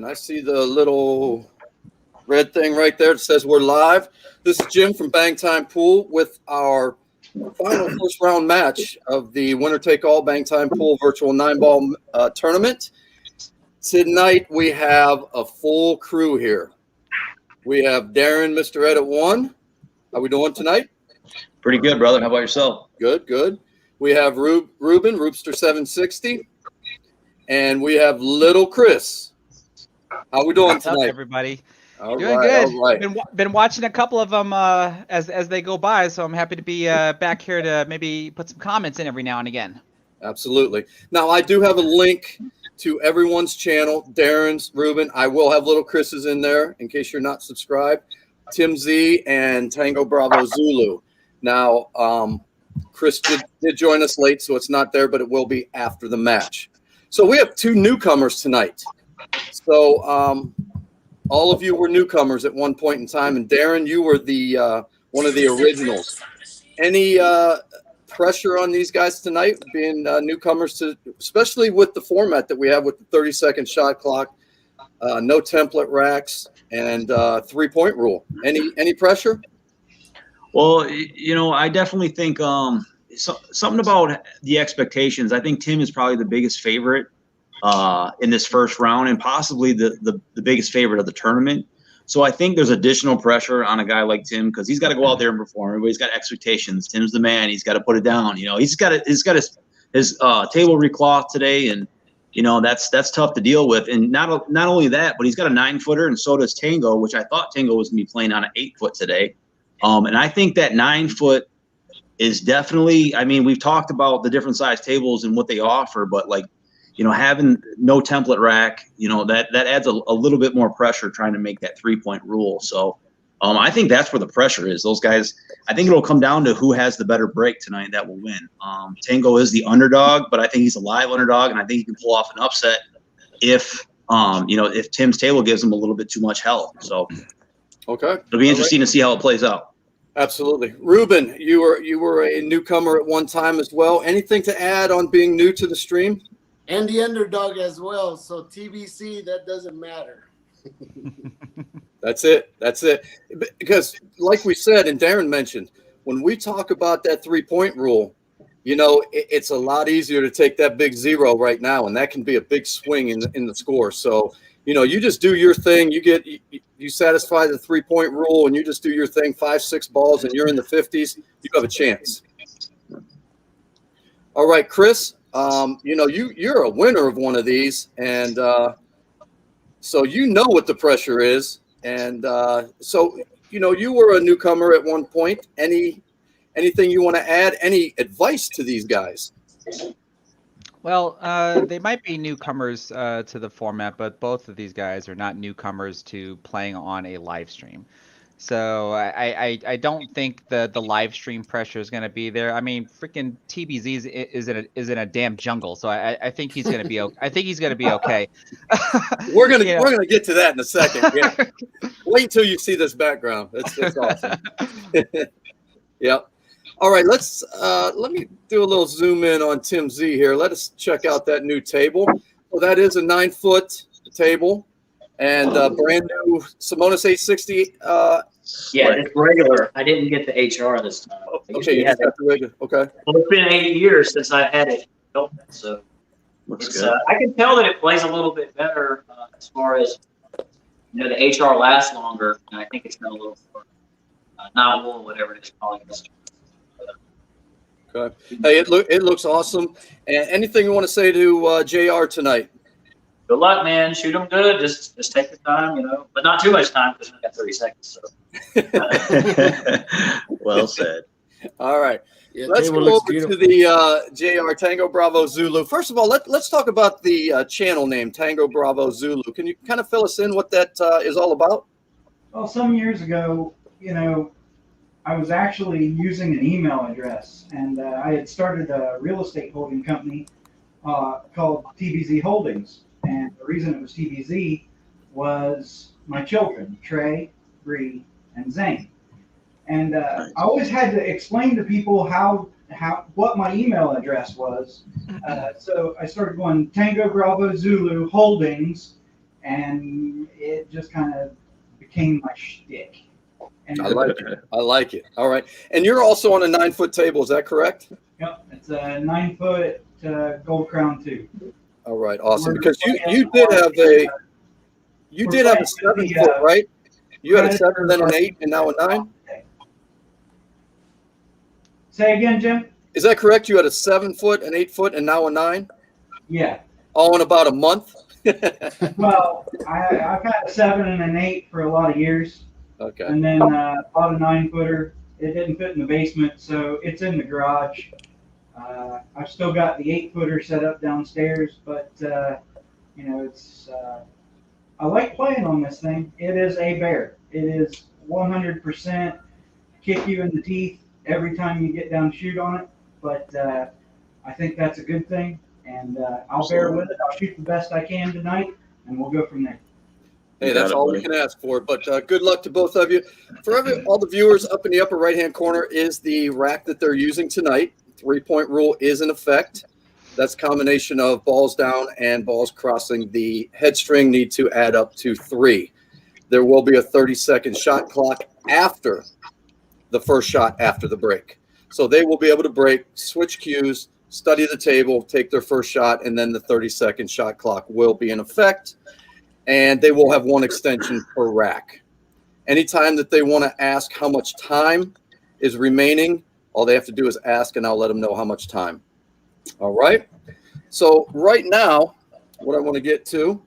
I see the little red thing right there that says we're live. This is Jim from Bang Time Pool with our final first round match of the winner take all Bang Time Pool virtual 9-ball tournament. Tonight we have a full crew here. We have Darren, Mr. Ed at 1. How we doing tonight? Pretty good, brother. How about yourself? Good, good. We have Ruben, Roopster 760. And we have Little Chris. How we doing tonight? What's up, everybody? All Doing right, good. all right. Been watching a couple of them as they go by, so I'm happy to be back here to maybe put some comments in every now and again. Absolutely. Now, I do have a link to everyone's channel, Darren's, Ruben. I will have Little Chris's in there in case you're not subscribed. Tim Z and Tango Bravo Zulu. Now, Chris did join us late, so it's not there, but it will be after the match. So we have 2 newcomers tonight. So all of you were newcomers at one point in time, and Darren, you were the one of the originals. Any pressure on these guys tonight, being newcomers to, especially with the format that we have with the 30-second shot clock, no template racks, and 3-point rule? Any pressure? Well, you know, I definitely think something about the expectations. I think Tim is probably the biggest favorite in this first round, and possibly the biggest favorite of the tournament. So I think there's additional pressure on a guy like Tim because he's got to go out there and perform. Everybody's got expectations. Tim's the man. He's got to put it down. You know, he's got his table recloth today, and you know that's tough to deal with. And not only that, but he's got a 9-footer, and so does Tango, which I thought Tango was going to be playing on an 8-foot today. And I think that 9-foot is definitely, I mean, we've talked about the different size tables and what they offer, but like, you know, having no template rack, you know, that adds a little bit more pressure trying to make that 3-point rule. So I think that's where the pressure is. Those guys, I think it'll come down to who has the better break tonight that will win. Tango is the underdog, but I think he's a live underdog, and I think he can pull off an upset if, you know, if Tim's table gives him a little bit too much help. So okay, it'll be interesting to see how it plays out. Absolutely. Ruben, you were a newcomer at one time as well. Anything to add on being new to the stream? And the underdog as well. So TBC, that doesn't matter. That's it. That's it. Because like we said, and Darren mentioned, when we talk about that 3-point rule, you know, it's a lot easier to take that big 0 right now, and that can be a big swing in the score. So, you know, you just do your thing. You satisfy the 3-point rule, and you just do your thing, 5-6 balls, and you're in the 50s. You have a chance. All right, Chris. You know, you're a winner of one of these, and so you know what the pressure is. And so, you know, you were a newcomer at one point. Anything you want to add? Any advice to these guys? Well, they might be newcomers to the format, but both of these guys are not newcomers to playing on a live stream. So I don't think the live stream pressure is going to be there. I mean, freaking TBZ is in a damn jungle. So I think he's going to be I think he's going to be okay. We're gonna get to that in a second. Yeah. Wait until you see this background. That's awesome. Yeah. All right, let me do a little zoom in on Tim Z here. Let us check out that new table. Well, that is a 9-foot table. And brand new Simonis 860. Yeah, it's regular. I didn't get the HR this time. Okay, you just got the regular. Okay. Well, it's been 8 years since I had it built, so Looks good. I can tell that it plays a little bit better as far as, you know, the HR lasts longer, and I think it's got a little more non-wool, whatever it is, polyester. Okay. Hey, it looks awesome. And anything you want to say to JR tonight? Good luck, man. Shoot them good. Just take your time, you know, but not too much time because we got 30 seconds. So. Well said. All right. Yeah, Let's go over to the JR Tango Bravo Zulu. First of all, let's talk about the channel name, Tango Bravo Zulu. Can you kind of fill us in what that is all about? Well, some years ago, you know, I was actually using an email address, and I had started a real estate holding company called TBZ Holdings. And the reason it was TBZ was my children, Trey, Bree, and Zane. And I always had to explain to people what my email address was. So I started going Tango Bravo Zulu Holdings, and it just kind of became my shtick. And I like it. I like it. All right. And you're also on a 9-foot table. Is that correct? Yep, it's a 9-foot Gold Crown 2. All right. Awesome. We're Because you playing did have a we're did have a playing 7 foot, right? You had a 7, Predator then an 8, and now a 9. Say again, Jim? Is that correct? You had a 7 foot, an 8 foot, and now a 9. Yeah. All in about a month. Well, I've had a 7 and an 8 for a lot of years. Okay. And then bought a 9-footer. It didn't fit in the basement, so it's in the garage. I've still got the 8-footer set up downstairs, but it's. I like playing on this thing. It is a bear. It is 100% kick you in the teeth every time you get down shoot on it. But I think that's a good thing, and I'll bear with it. I'll shoot the best I can tonight, and we'll go from there. Hey, that's all we can ask for. But good luck to both of you. For all the viewers, up in the upper right-hand corner is the rack that they're using tonight. 3-point rule is in effect. That's a combination of balls down and balls crossing the head string need to add up to 3. There will be a 30-second shot clock after the first shot after the break. So they will be able to break, switch cues, study the table, take their first shot, and then the 30-second shot clock will be in effect. And they will have 1 extension per rack. Anytime that they want to ask how much time is remaining, all they have to do is ask, and I'll let them know how much time. All right. So right now, what I want to get to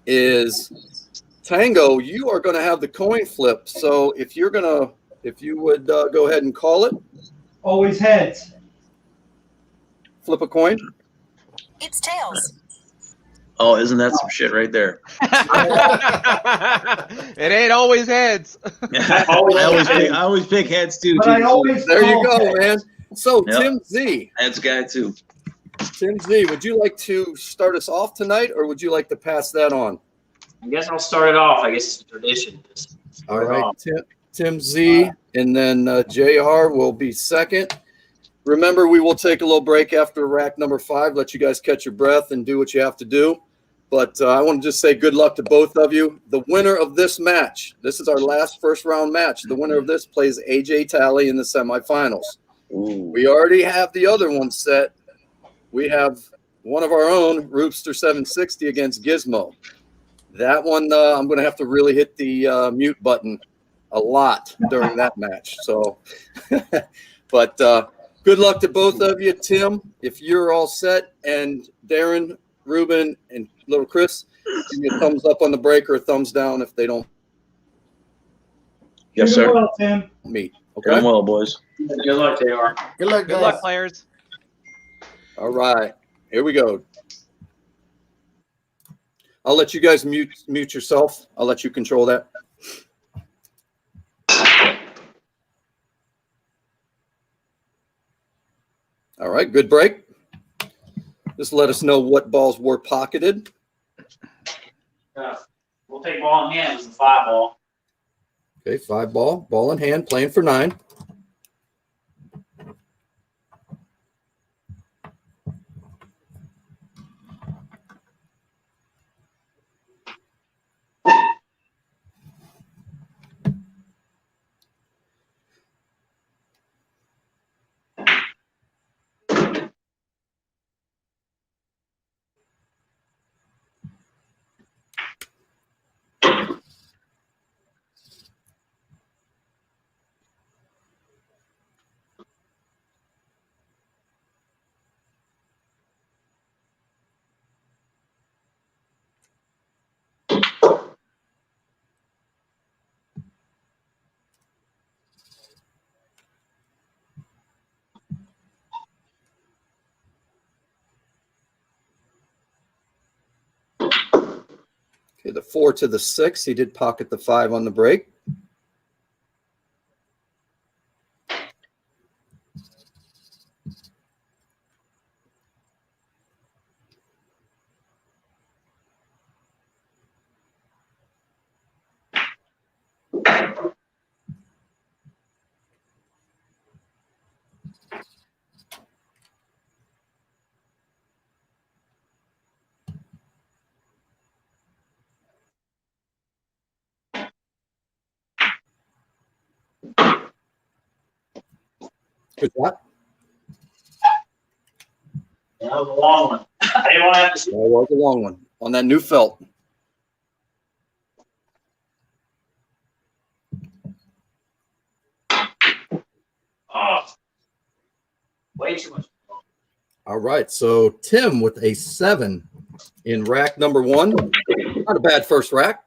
is Tango. You are going to have the coin flip. So if you would go ahead and call it. Always heads. Flip a coin. It's tails. Oh, isn't that some shit right there? It ain't always heads. I always pick heads too. But I always There you call go, heads. man. So Yep. Tim Z. Heads guy too. Tim Z, would you like to start us off tonight, or would you like to pass that on? I guess I'll start it off. I guess it's a tradition. Just All start it right, off. Tim Z, and then JR will be second. Remember, we will take a little break after rack number 5, let you guys catch your breath and do what you have to do. But I want to just say good luck to both of you. The winner of this match, this is our last first-round match. The winner of this plays AJ Talley in the semifinals. Ooh. We already have the other one set. We have one of our own, Roopster 760 against Gizmo. That one, I'm going to have to really hit the mute button a lot during that match. So, but good luck to both of you. Tim, if you're all set, and Darren, Ruben, and little Chris, give me a thumbs up on the break or a thumbs down if they don't Yes, Shoot sir. 'em well, Tim. meet. Doing Okay. well, boys. Good luck, JR. Good luck, Good guys. luck, players. All right. Here we go. I'll let you guys mute yourself. I'll let you control that. All right. Good break. Just let us know what balls were pocketed. We'll take ball in hand. It was a 5 ball. Okay. 5 ball in hand, playing for 9. Okay, the 4 to the 6. He did pocket the 5 on the break. Good shot. That was a long one. I didn't want to have to see. That was a long one on that new felt. Oh, way too much. All right, so Tim with a 7 in rack number 1. Not a bad first rack.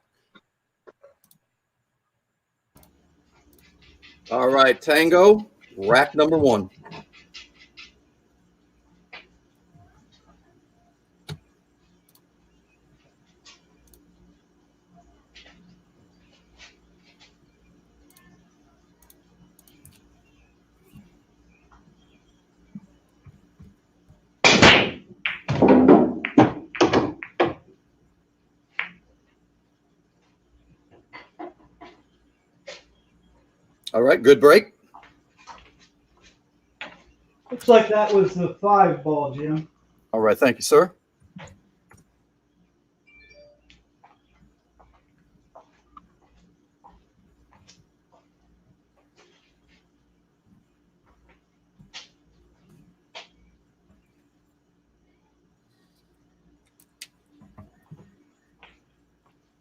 All right, Tango, rack number 1. All right, good break. Looks like that was the 5 ball, Jim. All right, thank you, sir.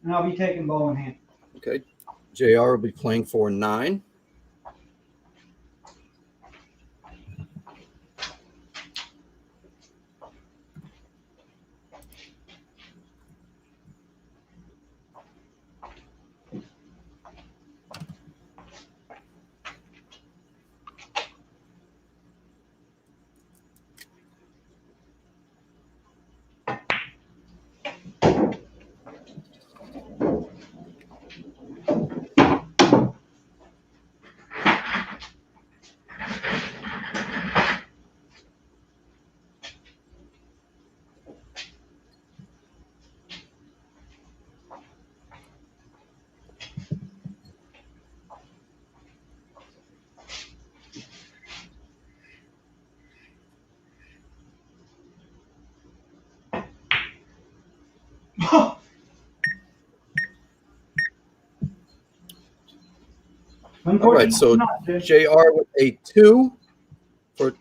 And I'll be taking ball in hand. Okay, JR will be playing for 9. All right, so JR with a 2 for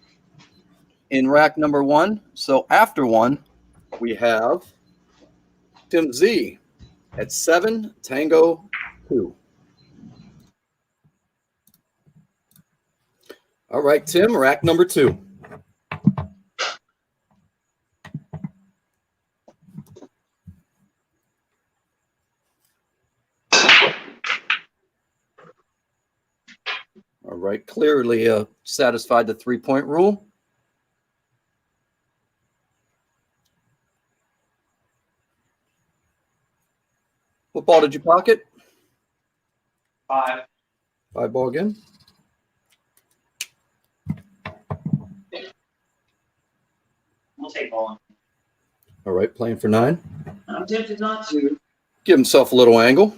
in rack number 1. So after 1, we have Tim Z at 7, Tango 2. All right, Tim, rack number 2. All right, clearly satisfied the 3-point rule. What ball did you pocket? 5. 5 ball again. We'll take ball. All right, playing for 9. I'm tempted not to. Give himself a little angle.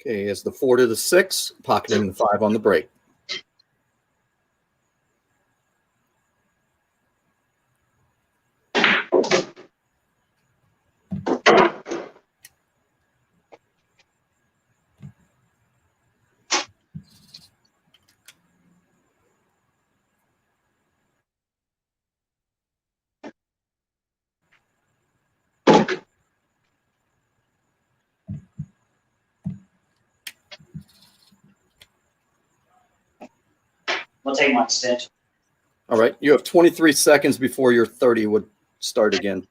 Okay, as the 4 to the 6, pocketing the 5 on the break. We'll take my extension. All right, you have 23 seconds before your 30 would start again.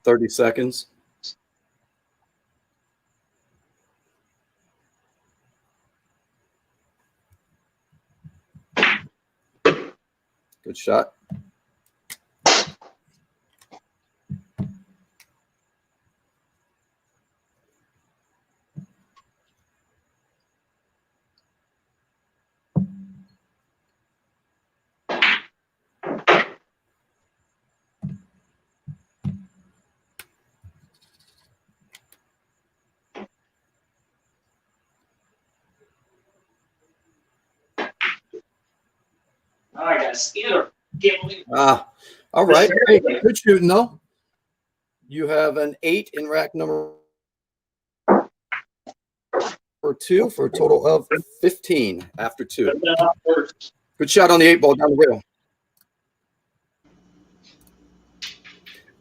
30 seconds. Good shot. Oh, I got a scanner. Can't believe it. All right. Hey, good shooting, though. You have an 8 in rack number 2 for a total of 15 after 2. Good shot on the 8 ball down the rail.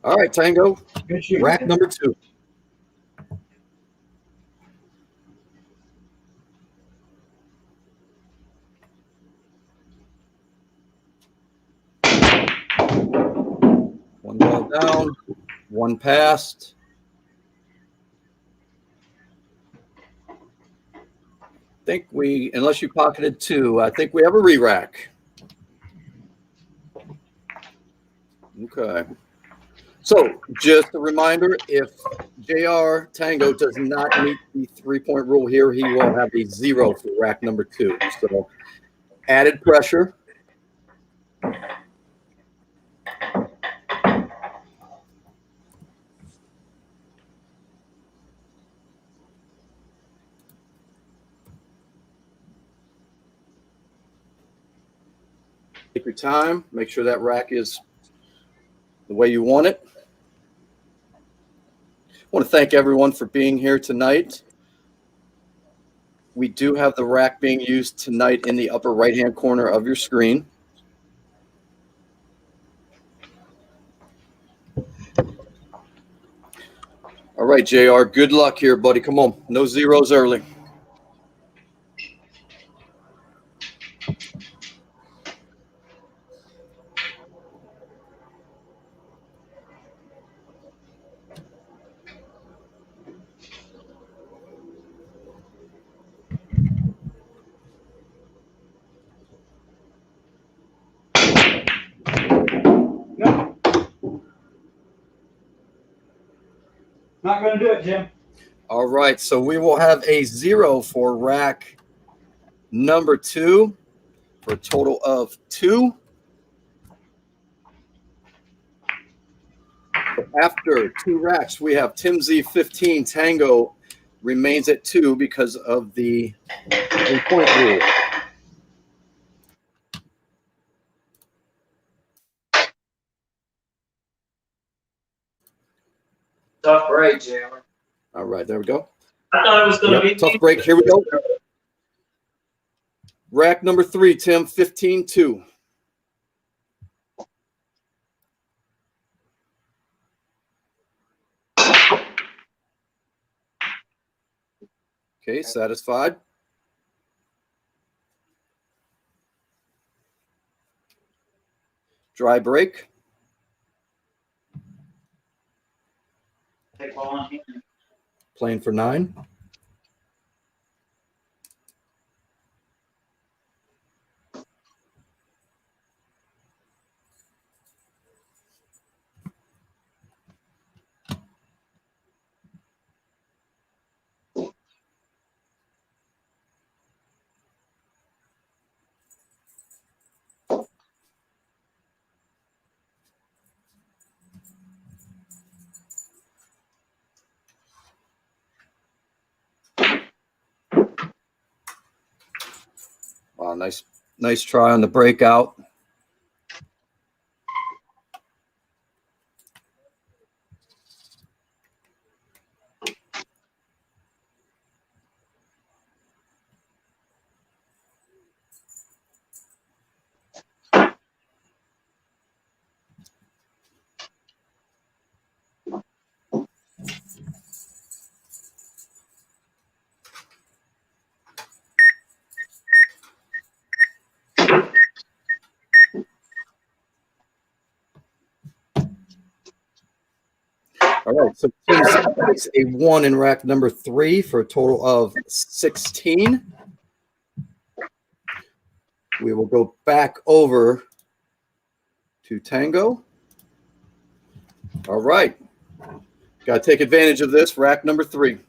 All right, Tango. Good shooting. Rack number 2. One ball down, one passed. I think we, unless you pocketed 2, I think we have a re-rack. Okay. So just a reminder, if JR Tango does not meet the 3-point rule here, he will have a 0 for rack number 2. So added pressure. Take your time. Make sure that rack is the way you want it. I want to thank everyone for being here tonight. We do have the rack being used tonight in the upper right-hand corner of your screen. All right, JR, good luck here, buddy. Come on. No zeros early. Nope. Not going to do it, Jim. All right, so we will have a 0 for rack number 2 for a total of 2. After 2 racks, we have Tim Z 15. Tango remains at 2 because of the 3-point rule. Tough break, JR. All right, there we go. I thought it was going to be Tough break. Here we go. Rack number 3, Tim, 15-2. Okay, satisfied. Dry break. Take ball on hand. Playing for 9. Wow, nice try on the breakout. All right, so Tim Z takes a 1 in rack number 3 for a total of 16. We will go back over to Tango. All right. Got to take advantage of this. Rack number 3.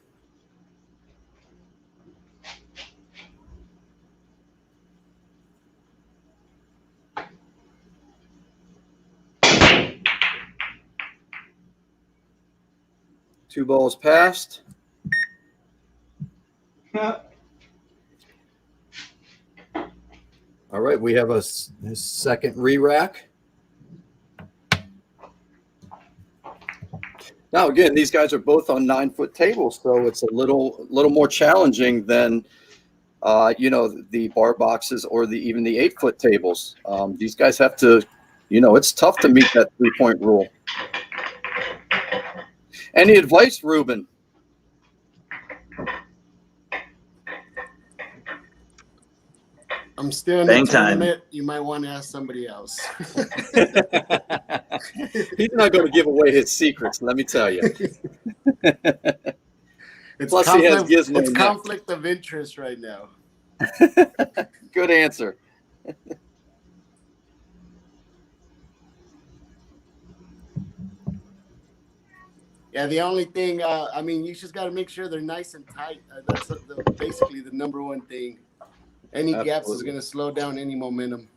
Two balls passed. All right, we have a second re-rack. Now, again, these guys are both on 9-foot tables, so it's a little more challenging than, the bar boxes or even the 8-foot tables. These guys have to, it's tough to meet that 3-point rule. Any advice, Ruben? I'm still in Bang the time. tournament. You might want to ask somebody else. He's not going to give away his secrets, let me tell you. Plus, he has Gizmo. It's conflict of interest right now. Good answer. Yeah, the only thing, you just got to make sure they're nice and tight. That's basically the number one thing. Any gaps is going to slow down any momentum.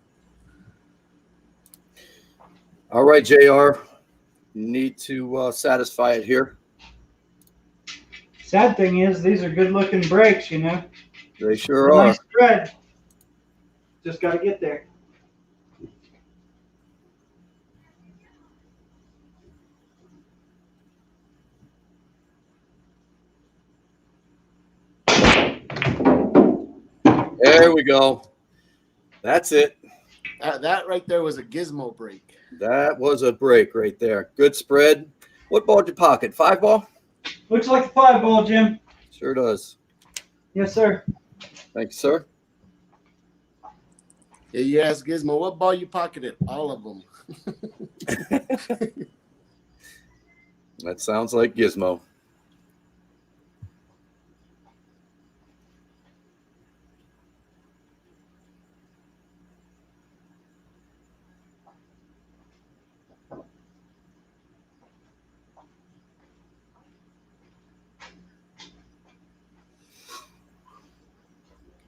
All right, JR. You need to satisfy it here. Sad thing is, these are good-looking breaks, They sure are. Nice thread. Just got to get there. There we go. That's it. That right there was a gizmo break. That was a break right there. Good spread. What ball did you pocket? 5-ball? Looks like a 5-ball, Jim. Sure does. Yes, sir. Thank you, sir. Yeah, you asked Gizmo, what ball you pocketed? All of them. That sounds like Gizmo.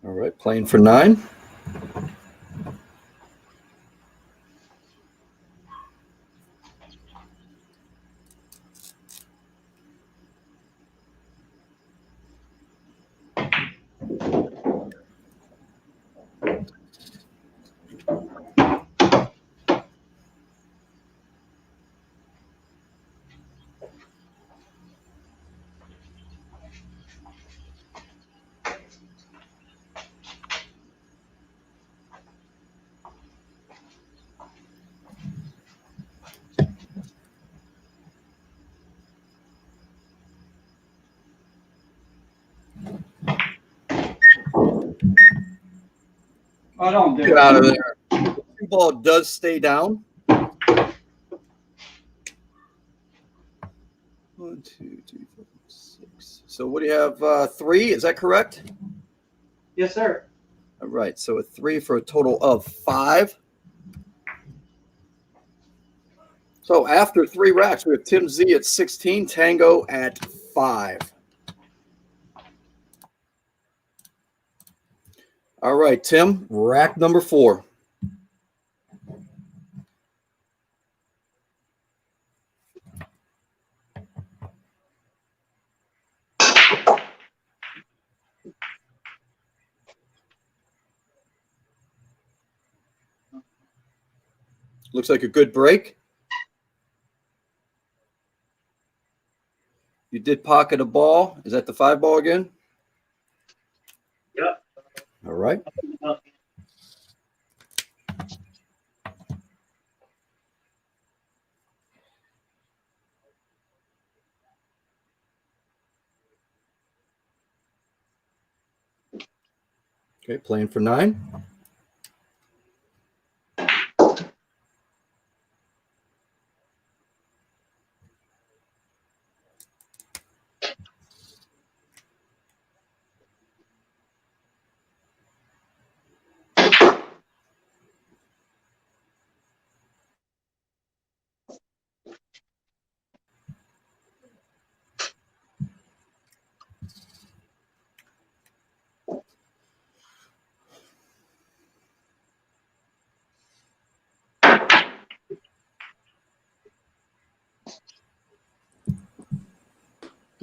All right, playing for 9. Oh, don't do Get out of there. The 2-ball does stay down. 1, 2, 3, 4, 6. So what do you have? 3? Is that correct? Yes, sir. All right. So a 3 for a total of 5. So after 3 racks, we have Tim Z at 16, Tango at 5. All right, Tim, rack number 4. Looks like a good break. You did pocket a ball. Is that the 5-ball again? Yep. All right. Okay, playing for 9.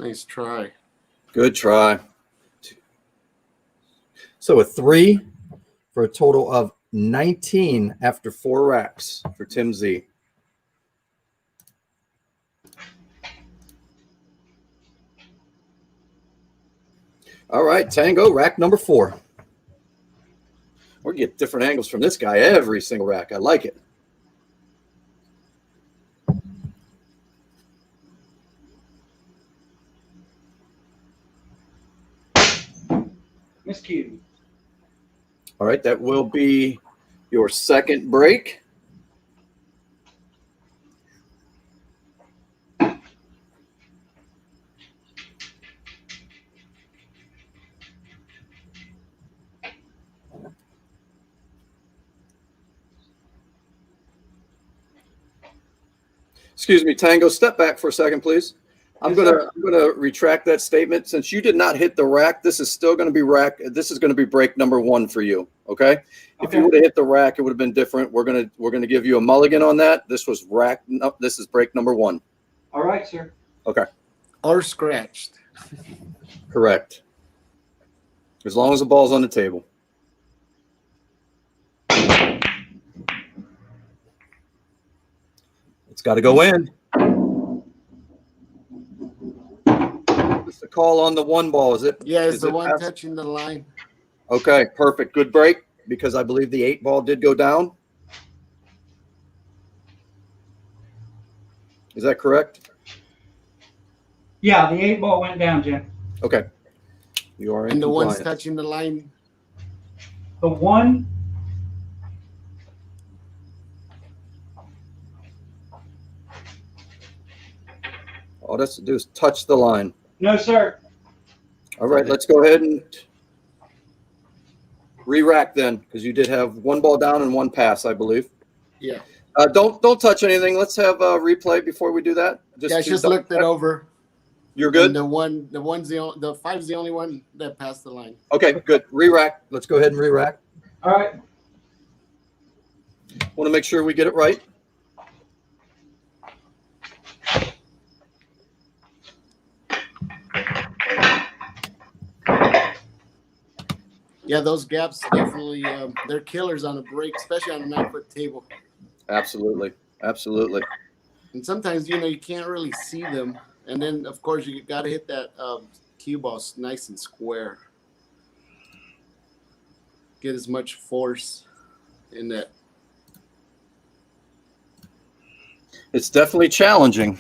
Nice try. Good try. So a 3 for a total of 19 after 4 racks for Tim Z. All right, Tango, rack number 4. We're going to get different angles from this guy every single rack. I like it. Miscue. All right, that will be your second break. Excuse me, Tango, step back for a second, please. I'm gonna retract that statement. Since you did not hit the rack, this is still gonna be this is gonna be break number 1 for you. Okay? If you would have hit the rack, it would have been different. We're gonna give you a mulligan on that. This was this is break number 1. All right, sir. Okay. Or scratched. Correct. As long as the ball's on the table. It's got to go in. What's the call on the 1 ball? Is it? Yeah, it's is the it one pass? touching the line. Okay, perfect. Good break, because I believe the 8 ball did go down. Is that correct? Yeah, the 8 ball went down, Jim. Okay. You are in And the one's compliance. touching the line. The 1. All that's to do is touch the line. No, sir. All right, let's go ahead and re-rack then, because you did have 1 ball down and 1 pass, I believe. Yeah. Don't touch anything. Let's have a replay before we do that. Yeah, I just looked it over. You're good? And the 5's the only one that passed the line. Okay, good. Re-rack. Let's go ahead and re-rack. All right. Want to make sure we get it right. Yeah, those gaps definitely, they're killers on a break, especially on a 9-foot table. Absolutely. Absolutely. And sometimes, you can't really see them. And then, of course, you got to hit that cue ball nice and square. Get as much force in that. It's definitely challenging.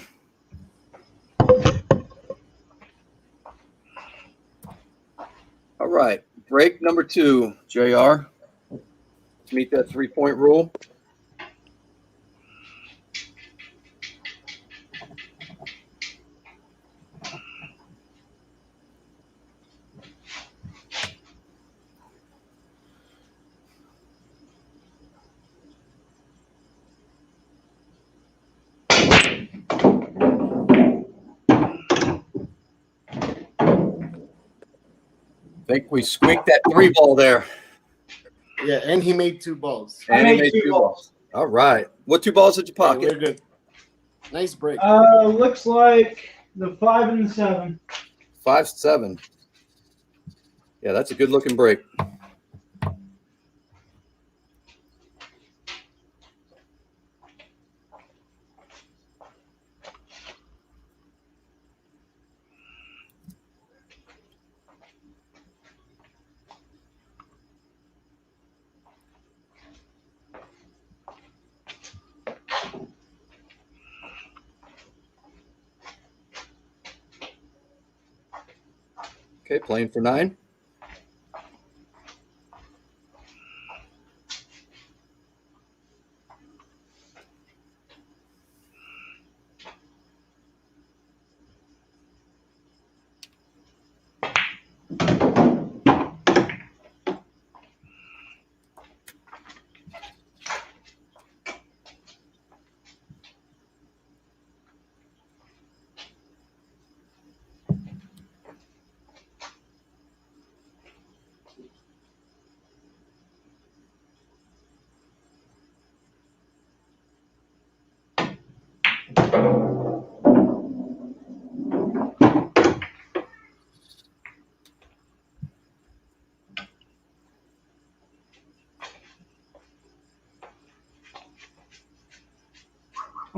All right. Break number 2, JR. To meet that 3-point rule. I think we squeaked that 3 ball there. Yeah, and he made 2 balls. And he made 2 balls. All right. What 2 balls did you Yeah, pocket? we're good. Nice break. Looks like the 5 and the 7. 5-7. Yeah, that's a good looking break. Okay, playing for 9.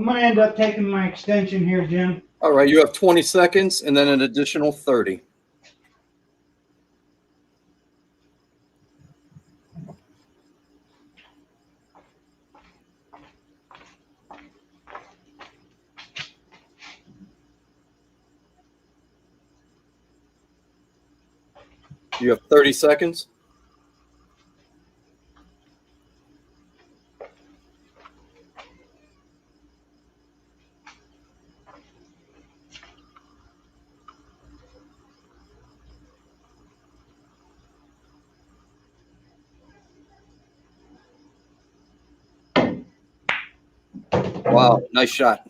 I'm going to end up taking my extension here, Jim. All right, you have 20 seconds and then an additional 30. You have 30 seconds. Wow, nice shot.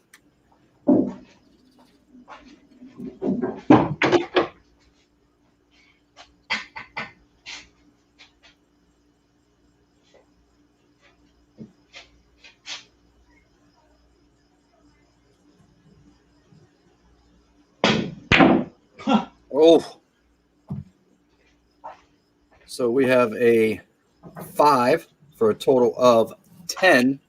Oh. So we have a 5 for a total of 10.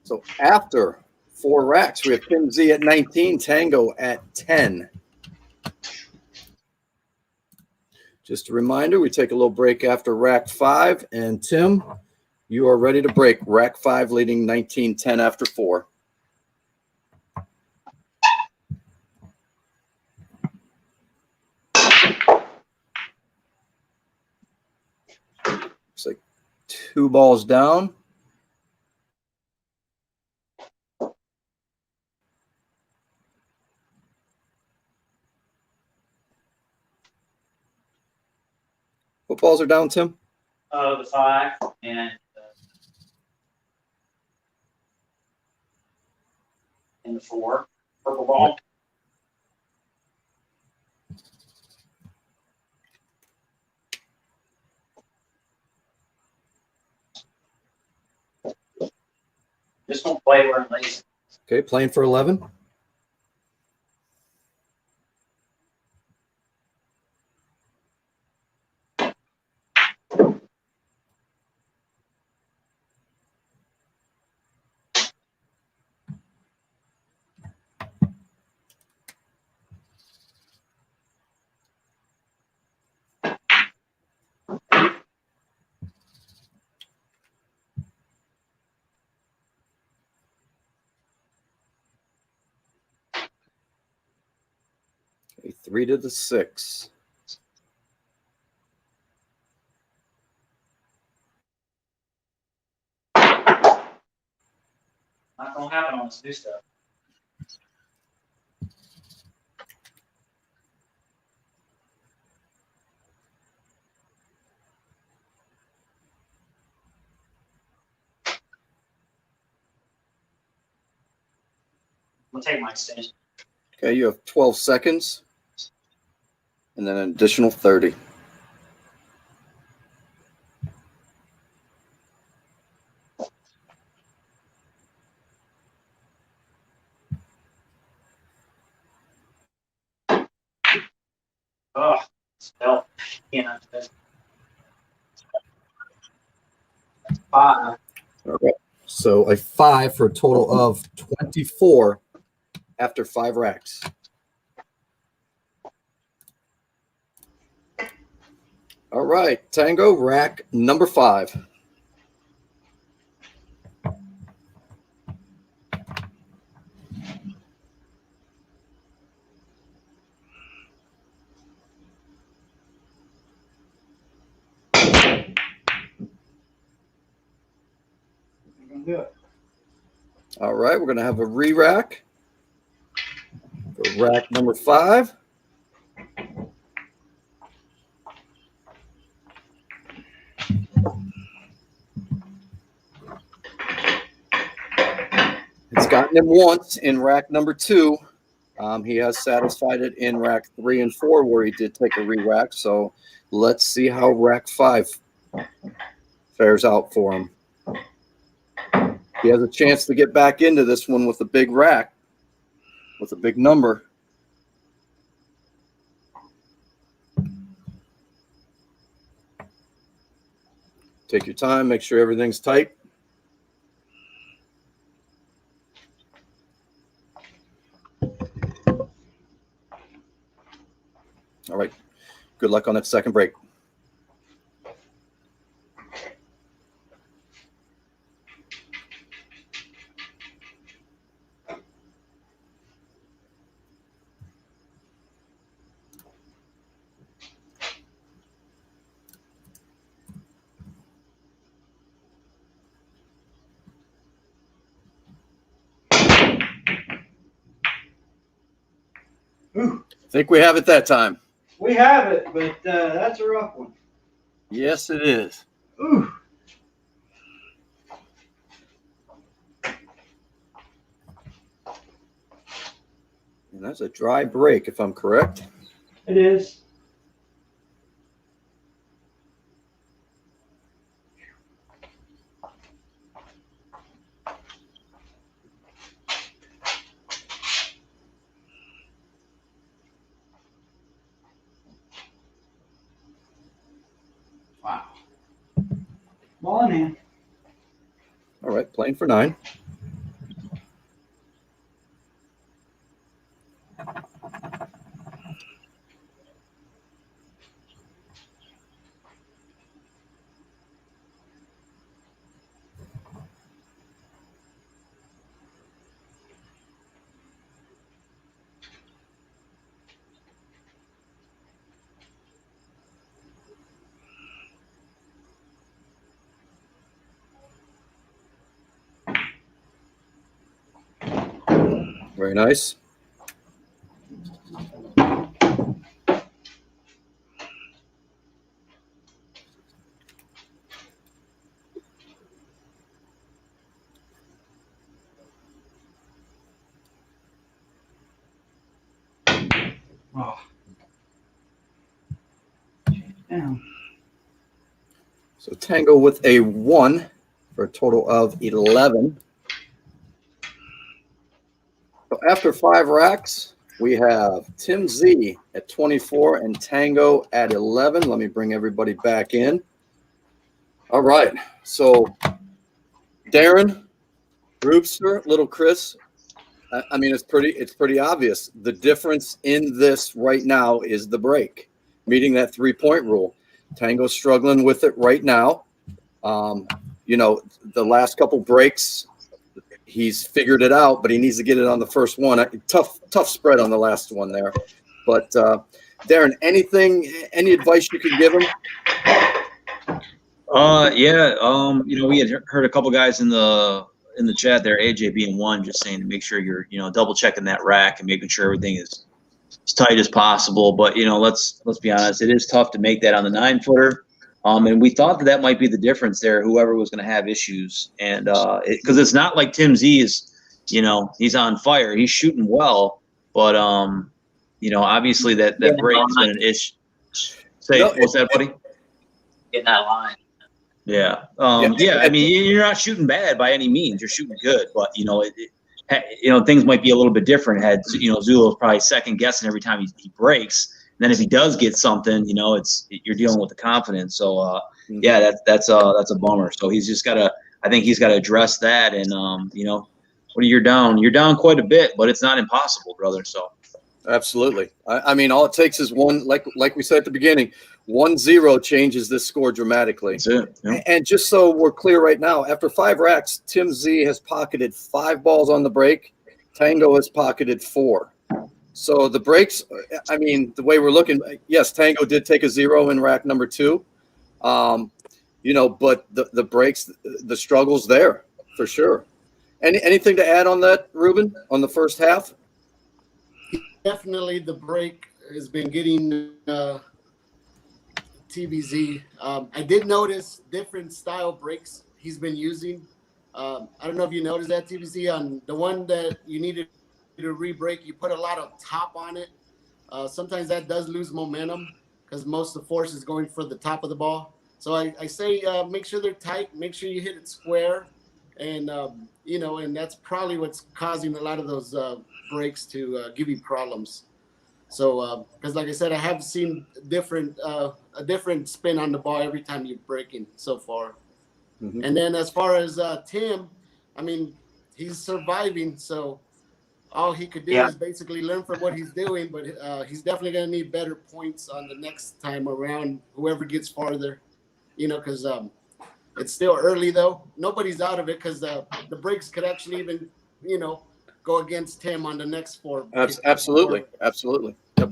So after 4 racks, we have Tim Z at 19, Tango at 10. Just a reminder, we take a little break after rack 5. And Tim, you are ready to break. Rack 5 leading 19-10 after 4. Looks like 2 balls down. What balls are down, Tim? The 5 and the 4. Purple ball. Just don't play where I'm lazy. Okay, playing for 11. Okay, 3 to the 6. Not gonna happen on this new stuff. I'm gonna take my extension. Okay, you have 12 seconds. And then an additional 30. Oh, still can't. That's 5. Okay. So a 5 for a total of 24 after 5 racks. All right, Tango, rack number 5. I'm going to do it. All right, we're going to have a re-rack for rack number 5. It's gotten him once in rack number 2. He has satisfied it in rack 3 and 4 where he did take a re-rack. So let's see how rack 5 fares out for him. He has a chance to get back into this one with a big rack, with a big number. Take your time, make sure everything's tight. All right. Good luck on that second break. Ooh, I think we have it that time. we have it, but that's a rough one. Yes, it is. Ooh. And that's a dry break, if I'm correct. It is. Wow. Ball in hand. All right, playing for 9. Very nice. Oh. Down. So Tango with a 1 for a total of 11. So after 5 racks, we have Tim Z at 24 and Tango at 11. Let me bring everybody back in. All right. So Darren, Roopster, Little Chris. I mean, it's pretty obvious. The difference in this right now is the break, meeting that 3-point rule. Tango's struggling with it right now. You know, the last couple breaks, he's figured it out, but he needs to get it on the first one. Tough spread on the last one there. But Darren, any advice you could give him? Yeah. You know, we had heard a couple guys in the chat there, AJ being one, just saying to make sure you're, you know, double checking that rack and making sure everything is as tight as possible. But, you know, let's be honest, it is tough to make that on the 9-footer. And we thought that might be the difference there, whoever was going to have issues. And because it's not like Tim Z is, you know, he's on fire. He's shooting well. But, you know, obviously that break has been an issue. What's that, buddy? Getting that line. Yeah. Yeah. I mean, you're not shooting bad by any means. You're shooting good. But, you know, you know, things might be a little bit different. You know, Zulu is probably second guessing every time he breaks. Then if he does get something, you know, you're dealing with the confidence. So yeah, that's a bummer. So he's just I think he's got to address that. And you know, you're down quite a bit, but it's not impossible, brother. So Absolutely. I mean, all it takes is one, like we said at the beginning, 1-0 changes this score dramatically. That's it. Yeah. And just so we're clear right now, after 5 racks, Tim Z has pocketed 5 balls on the break. Tango has pocketed 4. So the breaks, I mean, the way we're looking, yes, Tango did take a 0 in rack number 2. You know, but the breaks, the struggle's there for sure. Anything to add on that, Ruben, on the first half? Definitely the break has been getting TBZ. I did notice different style breaks he's been using. I don't know if you noticed that, TBZ, on the one that you needed to re-break, you put a lot of top on it. Sometimes that does lose momentum because most of the force is going for the top of the ball. So I say make sure they're tight, make sure you hit it square, and you know, and that's probably what's causing a lot of those breaks to give you problems. So because like I said, I have seen a different spin on the ball every time you're breaking so far. Mm-hmm. And then as far as Tim, I mean, he's surviving. So all he could do Yeah. is basically learn from what he's doing. But he's definitely going to need better points on the next time around. Whoever gets farther, because it's still early though. Nobody's out of it because the breaks could actually even go against him on the next 4. Absolutely. Yep.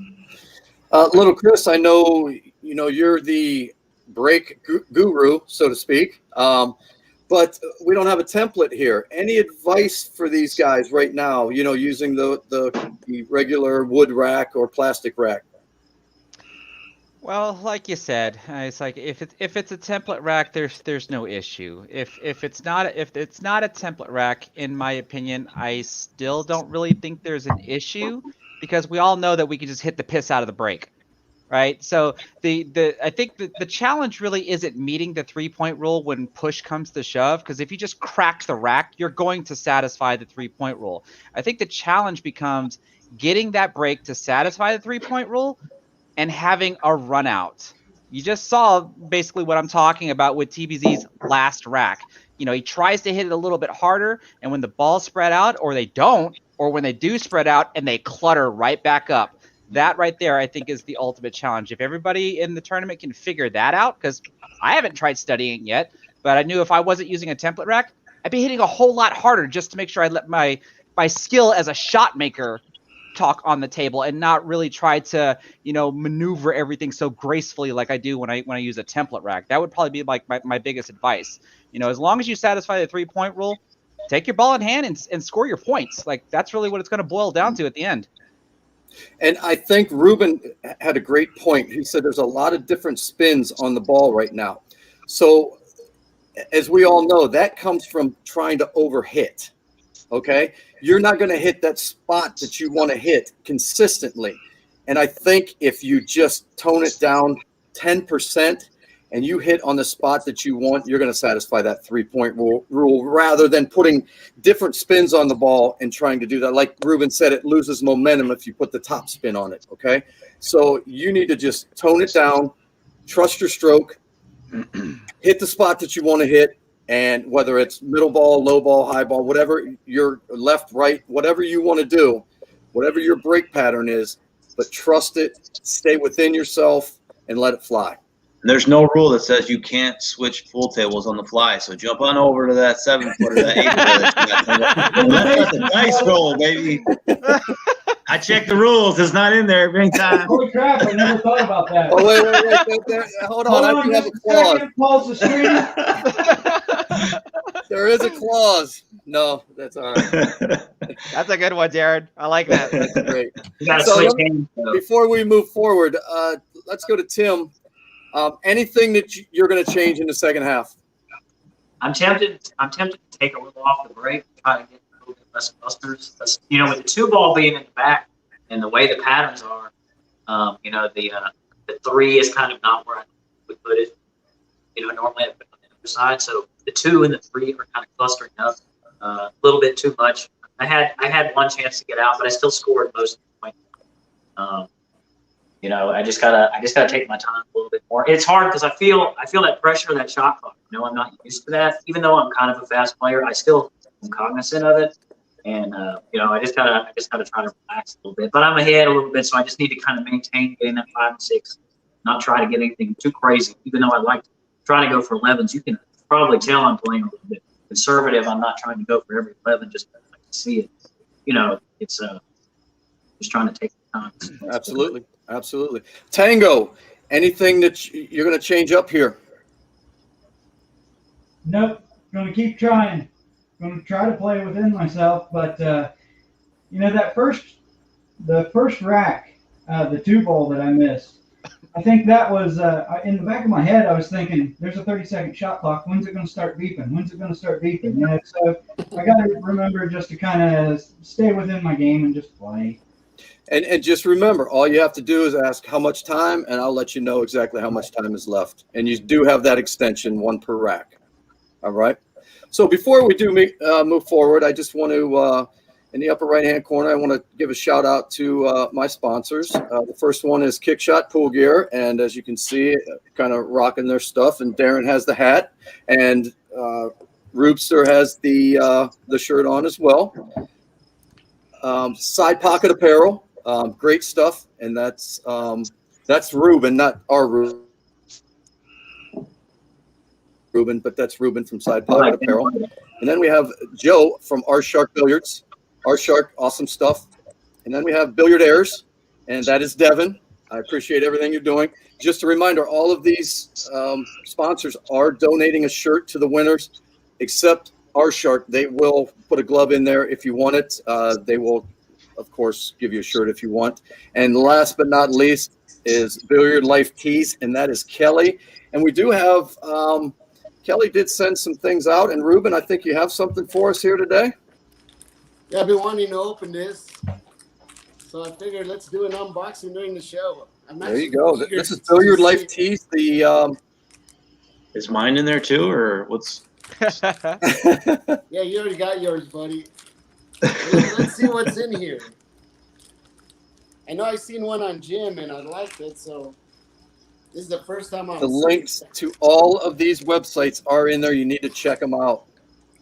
Little Chris, I know you're the break guru, so to speak. But we don't have a template here. Any advice for these guys right now, using the regular wood rack or plastic rack? Well, like you said, it's like if it's a template rack, there's no issue. If it's not a template rack, in my opinion, I still don't really think there's an issue because we all know that we can just hit the piss out of the break, right? So I think the challenge really isn't meeting the 3-point rule when push comes to shove, because if you just crack the rack, you're going to satisfy the 3-point rule. I think the challenge becomes getting that break to satisfy the 3-point rule and having a run out. You just saw basically what I'm talking about with TBZ's last rack. He tries to hit it a little bit harder, and when the ball's spread out, or they don't, or when they do spread out and they clutter right back up, that right there, I think, is the ultimate challenge. If everybody in the tournament can figure that out, because I haven't tried studying yet, but I knew if I wasn't using a template rack, I'd be hitting a whole lot harder just to make sure I let my skill as a shot maker talk on the table and not really try to maneuver everything so gracefully like I do when I use a template rack. That would probably be like my biggest advice. As long as you satisfy the 3-point rule, take your ball in hand and score your points. Like, that's really what it's going to boil down to at the end. And I think Ruben had a great point. He said there's a lot of different spins on the ball right now. So as we all know, that comes from trying to overhit. Okay, you're not going to hit that spot that you want to hit consistently. And I think if you just tone it down 10% and you hit on the spot that you want, you're going to satisfy that 3-point rule rather than putting different spins on the ball and trying to do that. Like Ruben said, it loses momentum if you put the top spin on it. Okay, so you need to just tone it down, trust your stroke, hit the spot that you want to hit. And whether it's middle ball, low ball, high ball, whatever your left, right, whatever you want to do, whatever your break pattern is, but trust it, stay within yourself, and let it fly. There's no rule that says you can't switch pool tables on the fly. So jump on over to that 7-footer, that 8-footer. Let the dice roll, baby. I checked the rules. It's not in there every time. Holy crap, I never thought about that. Oh, wait. Hold on. I do have a clause. Pause the stream. There is a clause. No, that's all right. That's a good one, Jared. I like that. That's great. You gotta So switch games. before we move forward, let's go to Tim. Anything that you're going to change in the second half? I'm tempted to take a little off the break, try to get a little bit less busters. With the 2-ball being in the back and the way the patterns are, the 3 is kind of not where I would put it. Normally I put it on the other side. So the 2 and the 3 are kind of clustering up a little bit too much. I had one chance to get out, but I still scored most of the points. I just gotta take my time a little bit more. It's hard because I feel that pressure of that shot clock. I'm not used to that. Even though I'm kind of a fast player, I still am cognizant of it. And I just gotta try to relax a little bit. But I'm ahead a little bit, so I just need to kind of maintain getting that 5 and 6, not try to get anything too crazy. Even though I'd like to try to go for 11s, you can probably tell I'm playing a little bit conservative. I'm not trying to go for every 11 just to see it. It's just trying to take the time. Absolutely. Tango, anything that you're going to change up here? Nope. Going to keep trying. Going to try to play within myself, but the first rack, the 2-ball that I missed, I think that was in the back of my head. I was thinking, there's a 30-second shot clock. When's it going to start beeping? So I got to remember just to kind of stay within my game and just play. And just remember, all you have to do is ask how much time, and I'll let you know exactly how much time is left. And you do have that extension, 1 per rack. All right. So before we do move forward, I just want to, in the upper right-hand corner, I want to give a shout out to my sponsors. The first one is Kickshot Pool Gear, and as you can see, kind of rocking their stuff. And Darren has the hat, and Roopster has the shirt on as well. Side Pocket Apparel, great stuff, and that's Ruben, not our Ruben, but that's Ruben from Side Pocket Apparel. And then we have Joe from RShark Billiards. RShark, awesome stuff. And then we have Billiard Airs, and that is Devin. I appreciate everything you're doing. Just a reminder, all of these sponsors are donating a shirt to the winners, except RShark. They will put a glove in there if you want it. They will, of course, give you a shirt if you want. And last but not least is Billiard Life Tees, and that is Kelly. And we do have Kelly did send some things out. And Ruben, I think you have something for us here today. Yeah, I've been wanting to open this, so I figured let's do an unboxing during the show. There you go. This is Billiard Life Tees. The is mine in there too, or what's? Yeah, you already got yours, buddy. Let's see what's in here. I know I've seen one on Jim and I liked it, so this is the first time I'm. The links to all of these websites are in there. You need to check them out.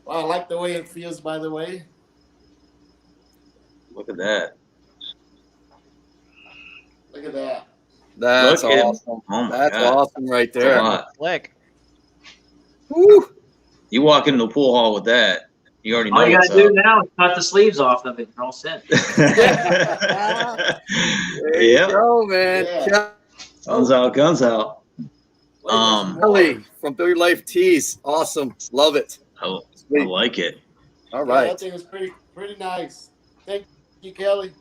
Wow, I like the way it feels, by the way. Look at that. Look at that. That's Look at- awesome. oh my That's God. awesome right That's a there. lot. Slick. Woo. You walk into the pool hall with that, you already know All you what's gotta do up. now is cut the sleeves off them and you're all set. There you Yep. go, man. Yeah. Guns out, guns out. Wait, there's Kelly more. from Billiard Life Tees. Awesome. Love it. I Sweet. like it. All Yeah, right. that thing is pretty nice. Thank you, Kelly.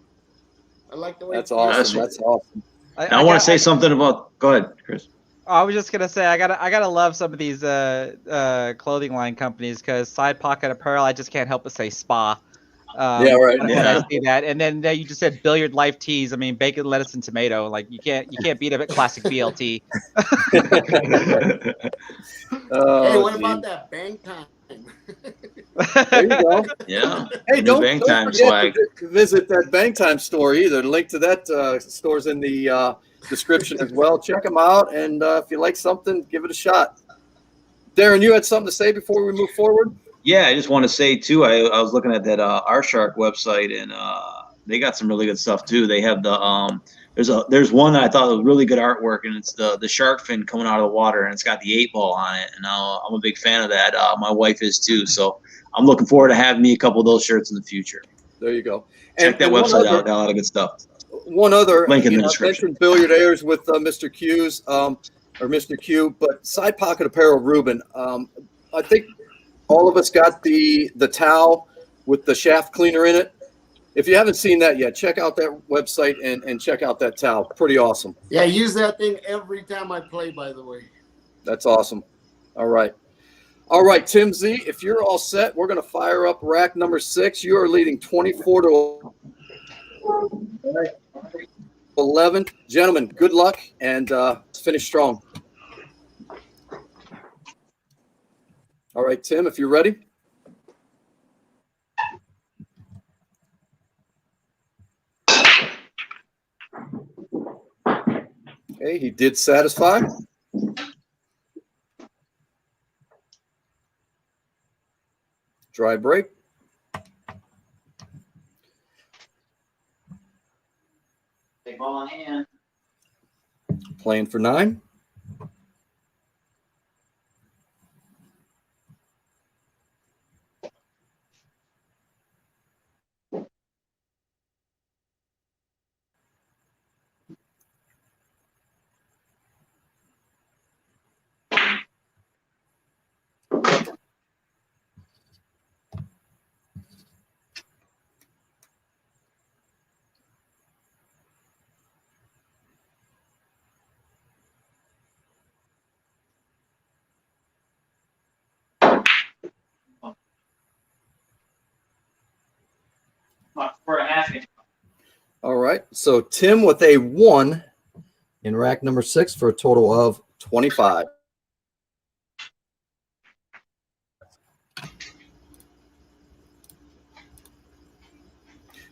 I like the way That's it feels. awesome. That's awesome. Now I want to say something about. Go ahead, Chris. I was just gonna say I gotta love some of these clothing line companies because Side Pocket Apparel, I just can't help but say spa. Yeah, right. When Yeah. I see that, and then you just said Billiard Life Tees. I mean, bacon, lettuce, and tomato. Like you can't beat a classic BLT. Oh, Hey, what geez. about that bang time? There you go. Yeah. Hey, New don't Bang Time forget swag. to visit that Bang Time store either. The link to that store's in the description as well. Check them out, and if you like something, give it a shot. Darren, you had something to say before we move forward? Yeah, I just want to say too. I was looking at that RShark website, and they got some really good stuff too. They have the there's one that I thought was really good artwork, and it's the shark fin coming out of the water, and it's got the 8-ball on it. And I'm a big fan of that. My wife is too, so I'm looking forward to having me a couple of those shirts in the future. There you go. Check that website out. Got a lot of good stuff. One other, Link in the I description. mentioned Billiard Airs with Mr. Q's or Mr. Q, but Side Pocket Apparel, Ruben. I think all of us got the towel with the shaft cleaner in it. If you haven't seen that yet, check out that website and check out that towel. Pretty awesome. Yeah, I use that thing every time I play, by the way. That's awesome. All right. All right, Tim Z, if you're all set, we're going to fire up rack number 6. You are leading 24 to 11. Gentlemen, good luck, and finish strong. All right, Tim, if you're ready. Okay, he did satisfy. Dry break. Big ball in hand. Playing for 9. About 4.5 inch. All right. So Tim with a 1 in rack number 6 for a total of 25.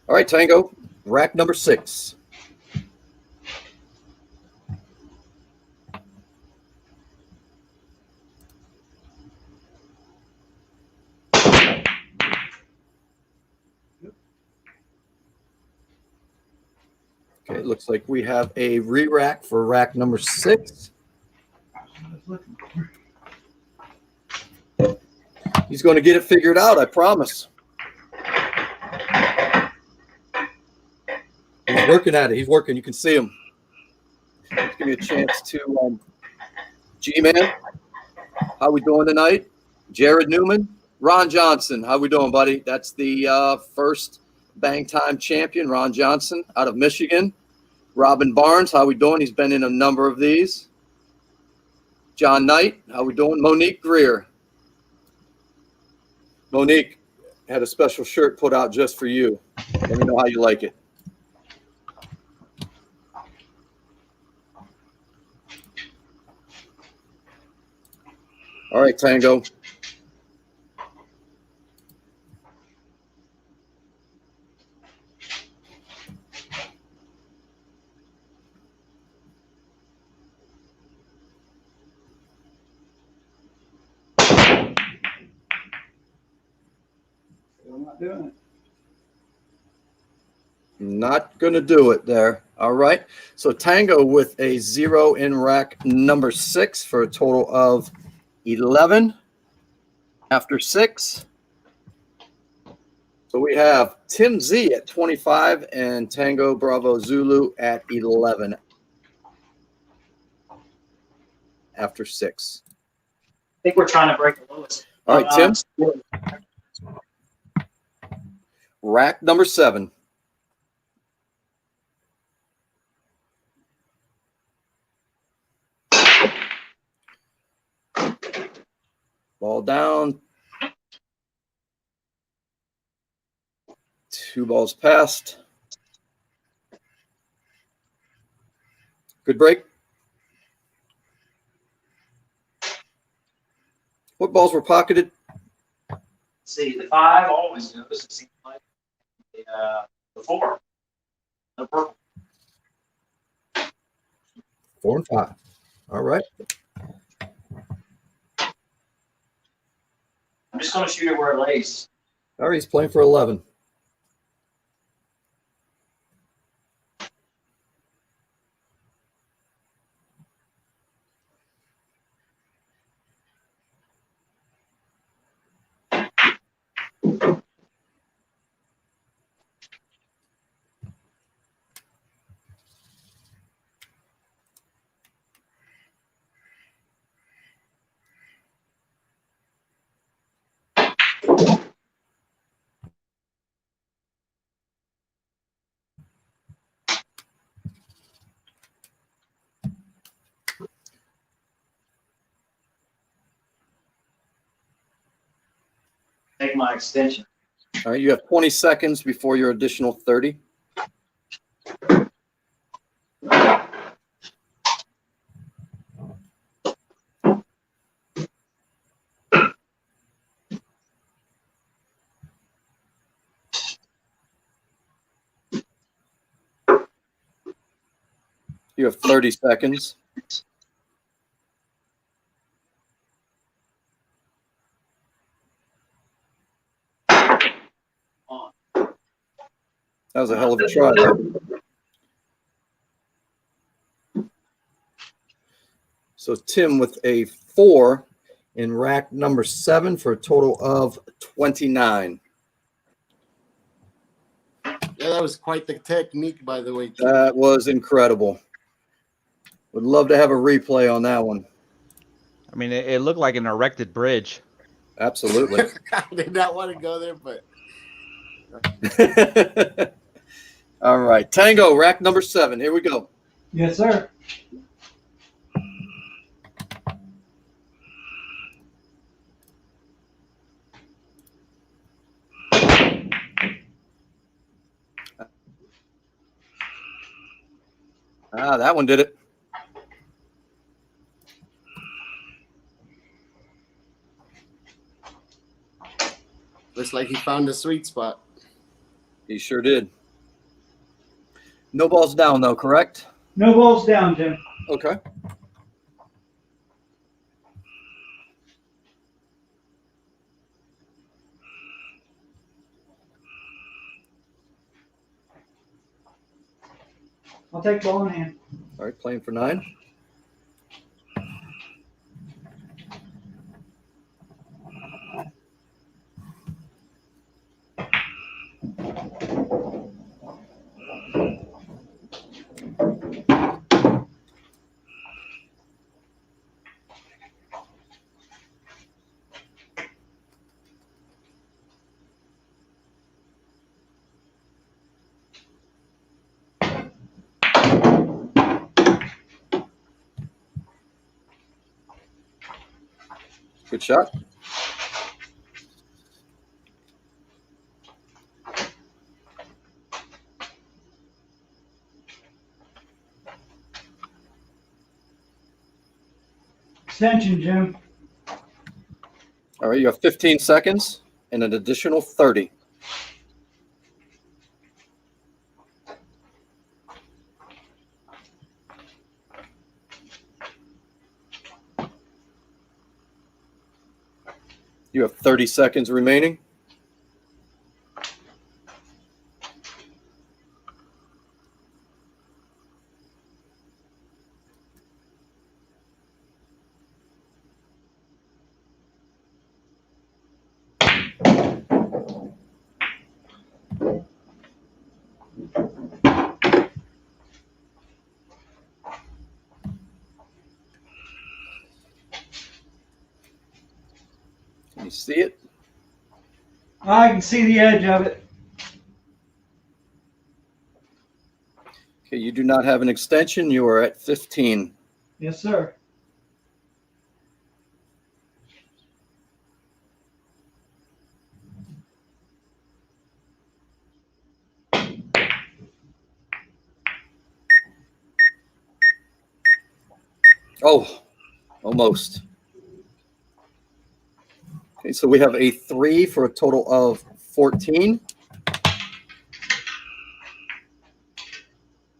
All right, Tango, rack number 6. Okay, it looks like we have a re-rack for rack number 6. He's going to get it figured out, I promise. He's working at it. He's working. You can see him. Let's give me a chance to G-Man. How we doing tonight? Jared Newman, Ron Johnson. How we doing, buddy? That's the first Bang Time champion, Ron Johnson, out of Michigan. Robin Barnes, how we doing? He's been in a number of these. John Knight, how we doing? Monique Greer. Monique had a special shirt put out just for you. Let me know how you like it. All right, Tango. Still not doing it. Not going to do it there. All right. So Tango with a 0 in rack number 6 for a total of 11 after 6. So we have Tim Z at 25 and Tango Bravo Zulu at 11 after 6. I think we're trying to break the lowest. All right, Tim. Rack number 7. Ball down. 2 balls passed. Good break. What balls were pocketed? See, the 5 always goes. It seems like the 4. The purple. 4 and 5. All right. I'm just going to shoot it where it lays. All right, he's playing for 11. Take my extension. All right, you have 20 seconds before your additional 30. You have 30 seconds. That was a hell of a try there. So Tim with a 4 in rack number 7 for a total of 29. Yeah, that was quite the technique, by the way. That was incredible. Would love to have a replay on that one. I mean, it looked like an erected bridge. Absolutely. I did not want to go there, but All right. Tango, rack number 7. Here we go. Yes, sir. Ah, that one did it. looks like he found the sweet spot. He sure did. No balls down, though, correct? No balls down, Jim. Okay. I'll take ball in hand. All right, playing for 9. Good shot. Extension, Jim. All right, you have 15 seconds and an additional 30. You have 30 seconds remaining. Can you see it? I can see the edge of it. Okay, you do not have an extension. You are at 15. Yes, sir. Oh, almost. Okay, so we have a 3 for a total of 14.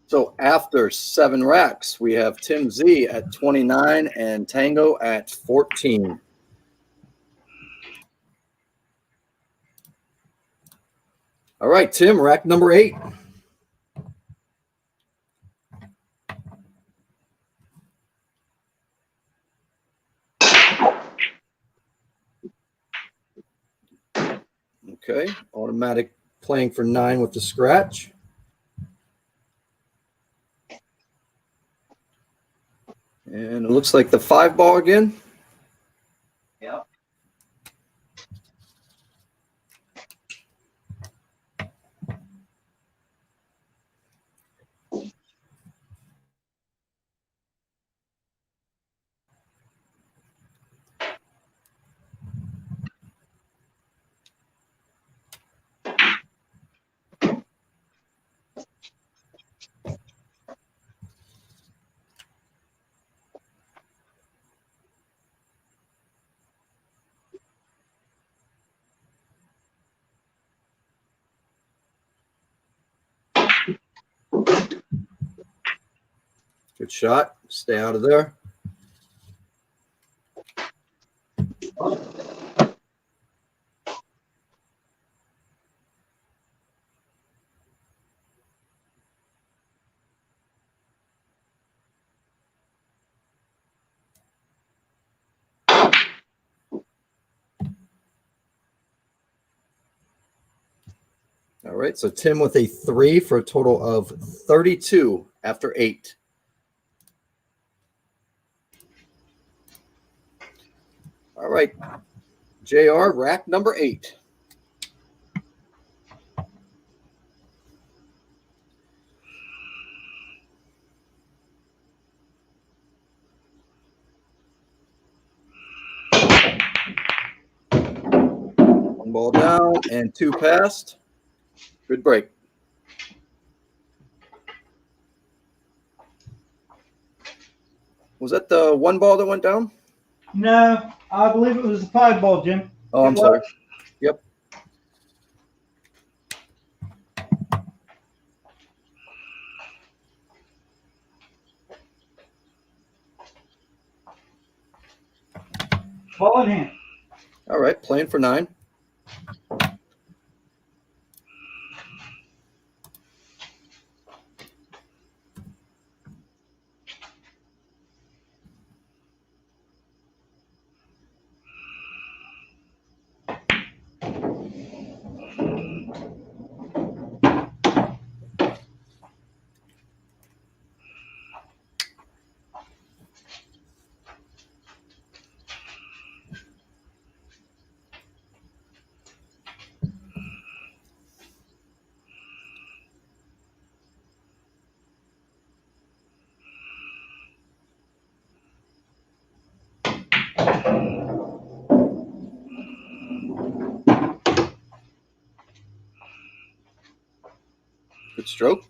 So after 7 racks, we have Tim Z at 29 and Tango at 14. All right, Tim, rack number 8. Okay, automatic playing for 9 with the scratch. And it looks like the 5 ball again. Yep. Good shot. Stay out of there. All right, so Tim with a 3 for a total of 32 after 8. All right, JR, rack number 8. One ball down and 2 passed. Good break. Was that the 1 ball that went down? No, I believe it was the 5 ball, Jim. Oh, I'm sorry. Yep. Ball in hand. All right, playing for 9. Good stroke.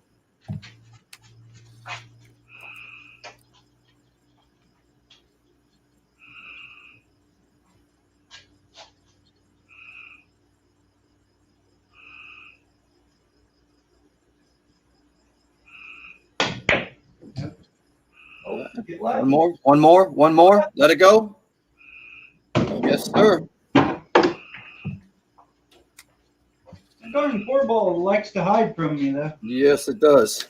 One more. Let it go. Yes, sir. The darn four ball likes to hide from me, though. Yes, it does.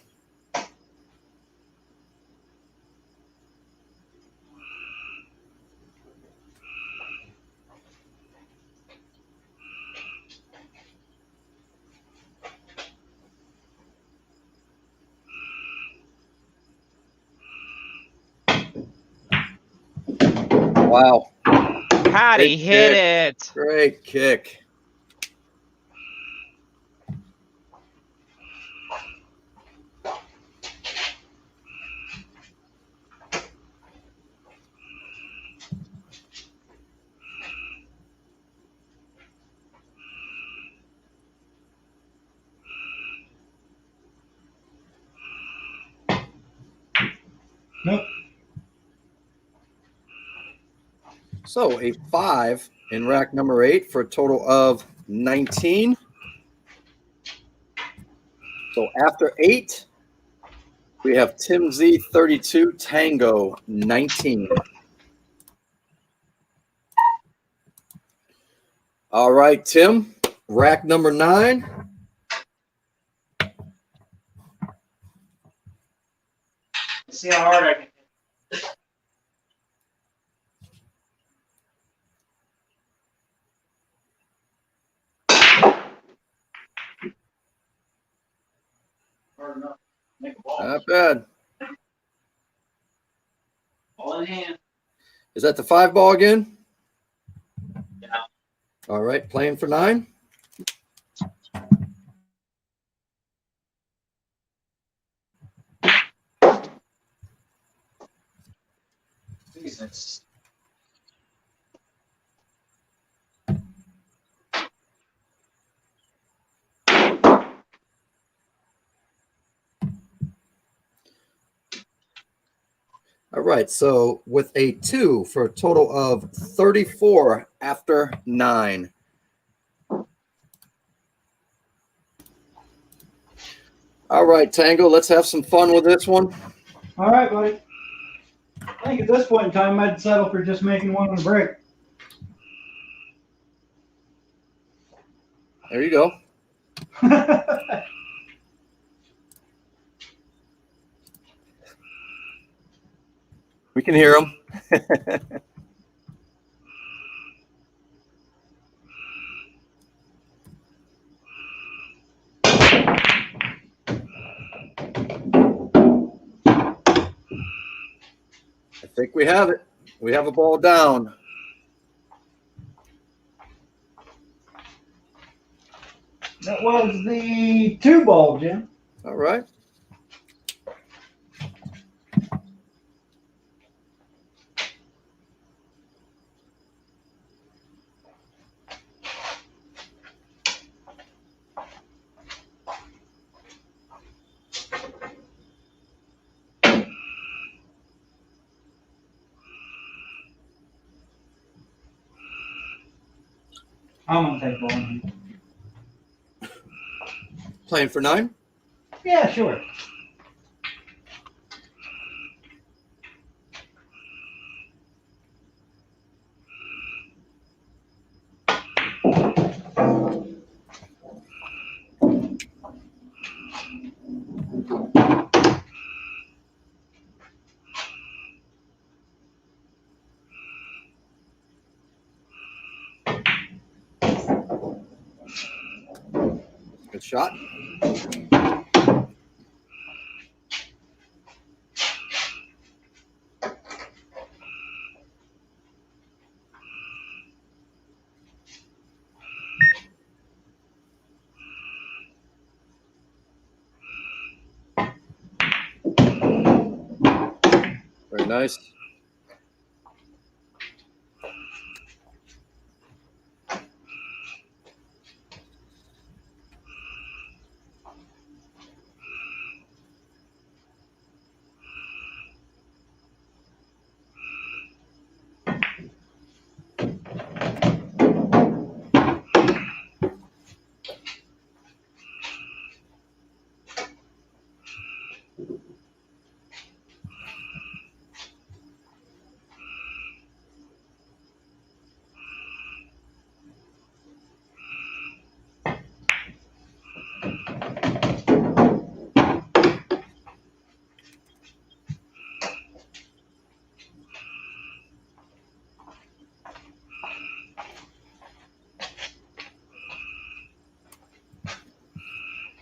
Wow. Patty hit it. Great kick. Nope. So a 5 in rack number 8 for a total of 19. So after 8, we have Tim Z 32, Tango 19. All right, Tim, rack number 9. Let's see how hard I can hit. Hard enough. Make a ball. Not bad. Ball in hand. Is that the 5 ball again? Yeah. All right, playing for 9. Jesus. All right, so with a 2 for a total of 34 after 9. All right, Tango, let's have some fun with this one. All right, buddy. I think at this point in time, I'd settle for just making one on a break. There you go. We can hear them. I think we have it. We have a ball down. That was the 2 ball, Jim. All right. I'm going to take ball. Playing for 9. Yeah, sure. Good shot. Very nice.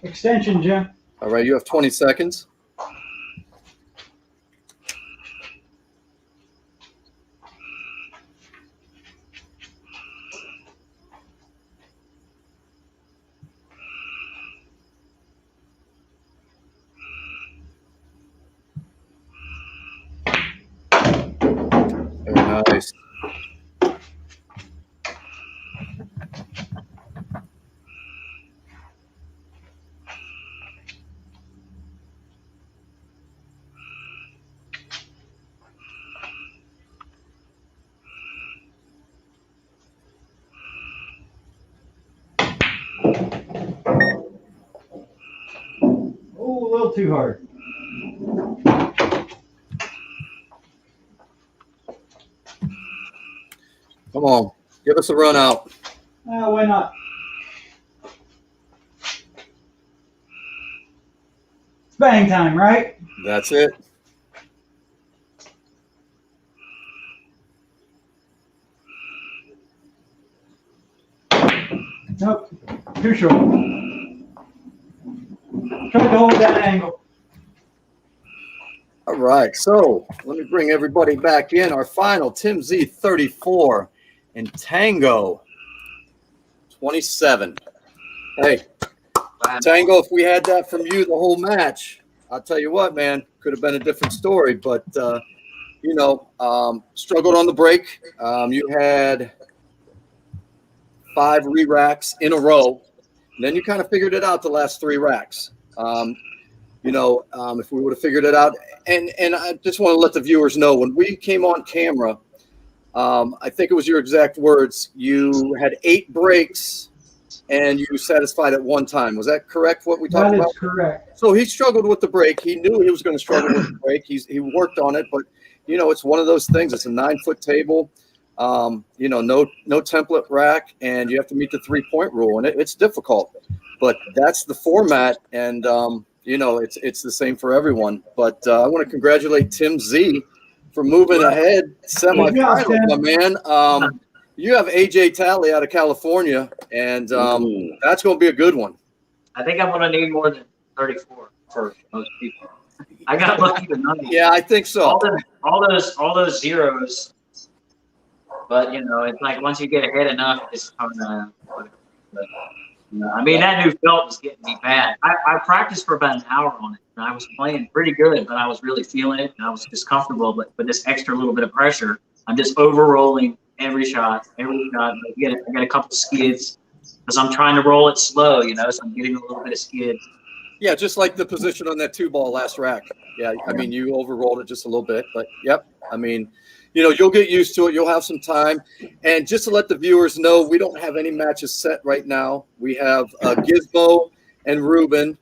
Extension, Jim. All right, you have 20 seconds. Very nice. Oh, a little too hard. Come on, give us a run out. Why not? It's bang time, right? That's it. Nope. Too short. Try to hold that angle. All right, so let me bring everybody back in. Our final, Tim Z 34 and Tango 27. Hey, Tango, if we had that from you the whole match, I'll tell you what, man, could have been a different story. But, you know, struggled on the break. You had 5 re-racks in a row. And then you kind of figured it out the last 3 racks. You know, if we would have figured it out. And I just want to let the viewers know, when we came on camera, I think it was your exact words, you had 8 breaks and you satisfied at one time. Was that correct, what we talked about? That is correct. So he struggled with the break. He knew he was going to struggle with the break. He worked on it, but, you know, it's one of those things. It's a 9-foot table, you know, no template rack, and you have to meet the 3-point rule, and it's difficult. But that's the format, and, you know, it's the same for everyone. But I want to congratulate Tim Z for moving ahead semifinal, my man. You have AJ Talley out of California, and that's going to be a good one. I think I'm going to need more than 34 for most people. I got lucky with none. Yeah, I think so. All those zeros, but you know, it's like once you get ahead enough, it's coming. You know, I mean, that new felt was getting me bad. I practiced for about an hour on it, and I was playing pretty good, but I was really feeling it, and I was just comfortable. But with this extra little bit of pressure, I'm just over-rolling every shot. I get a couple skids because I'm trying to roll it slow, you know, so I'm getting a little bit of skid. Yeah, just like the position on that 2-ball last rack. Yeah, I mean, you overrolled it just a little bit, but yep. I mean, you know, you'll get used to it. You'll have some time. And just to let the viewers know, we don't have any matches set right now. We have Gizmo and Ruben.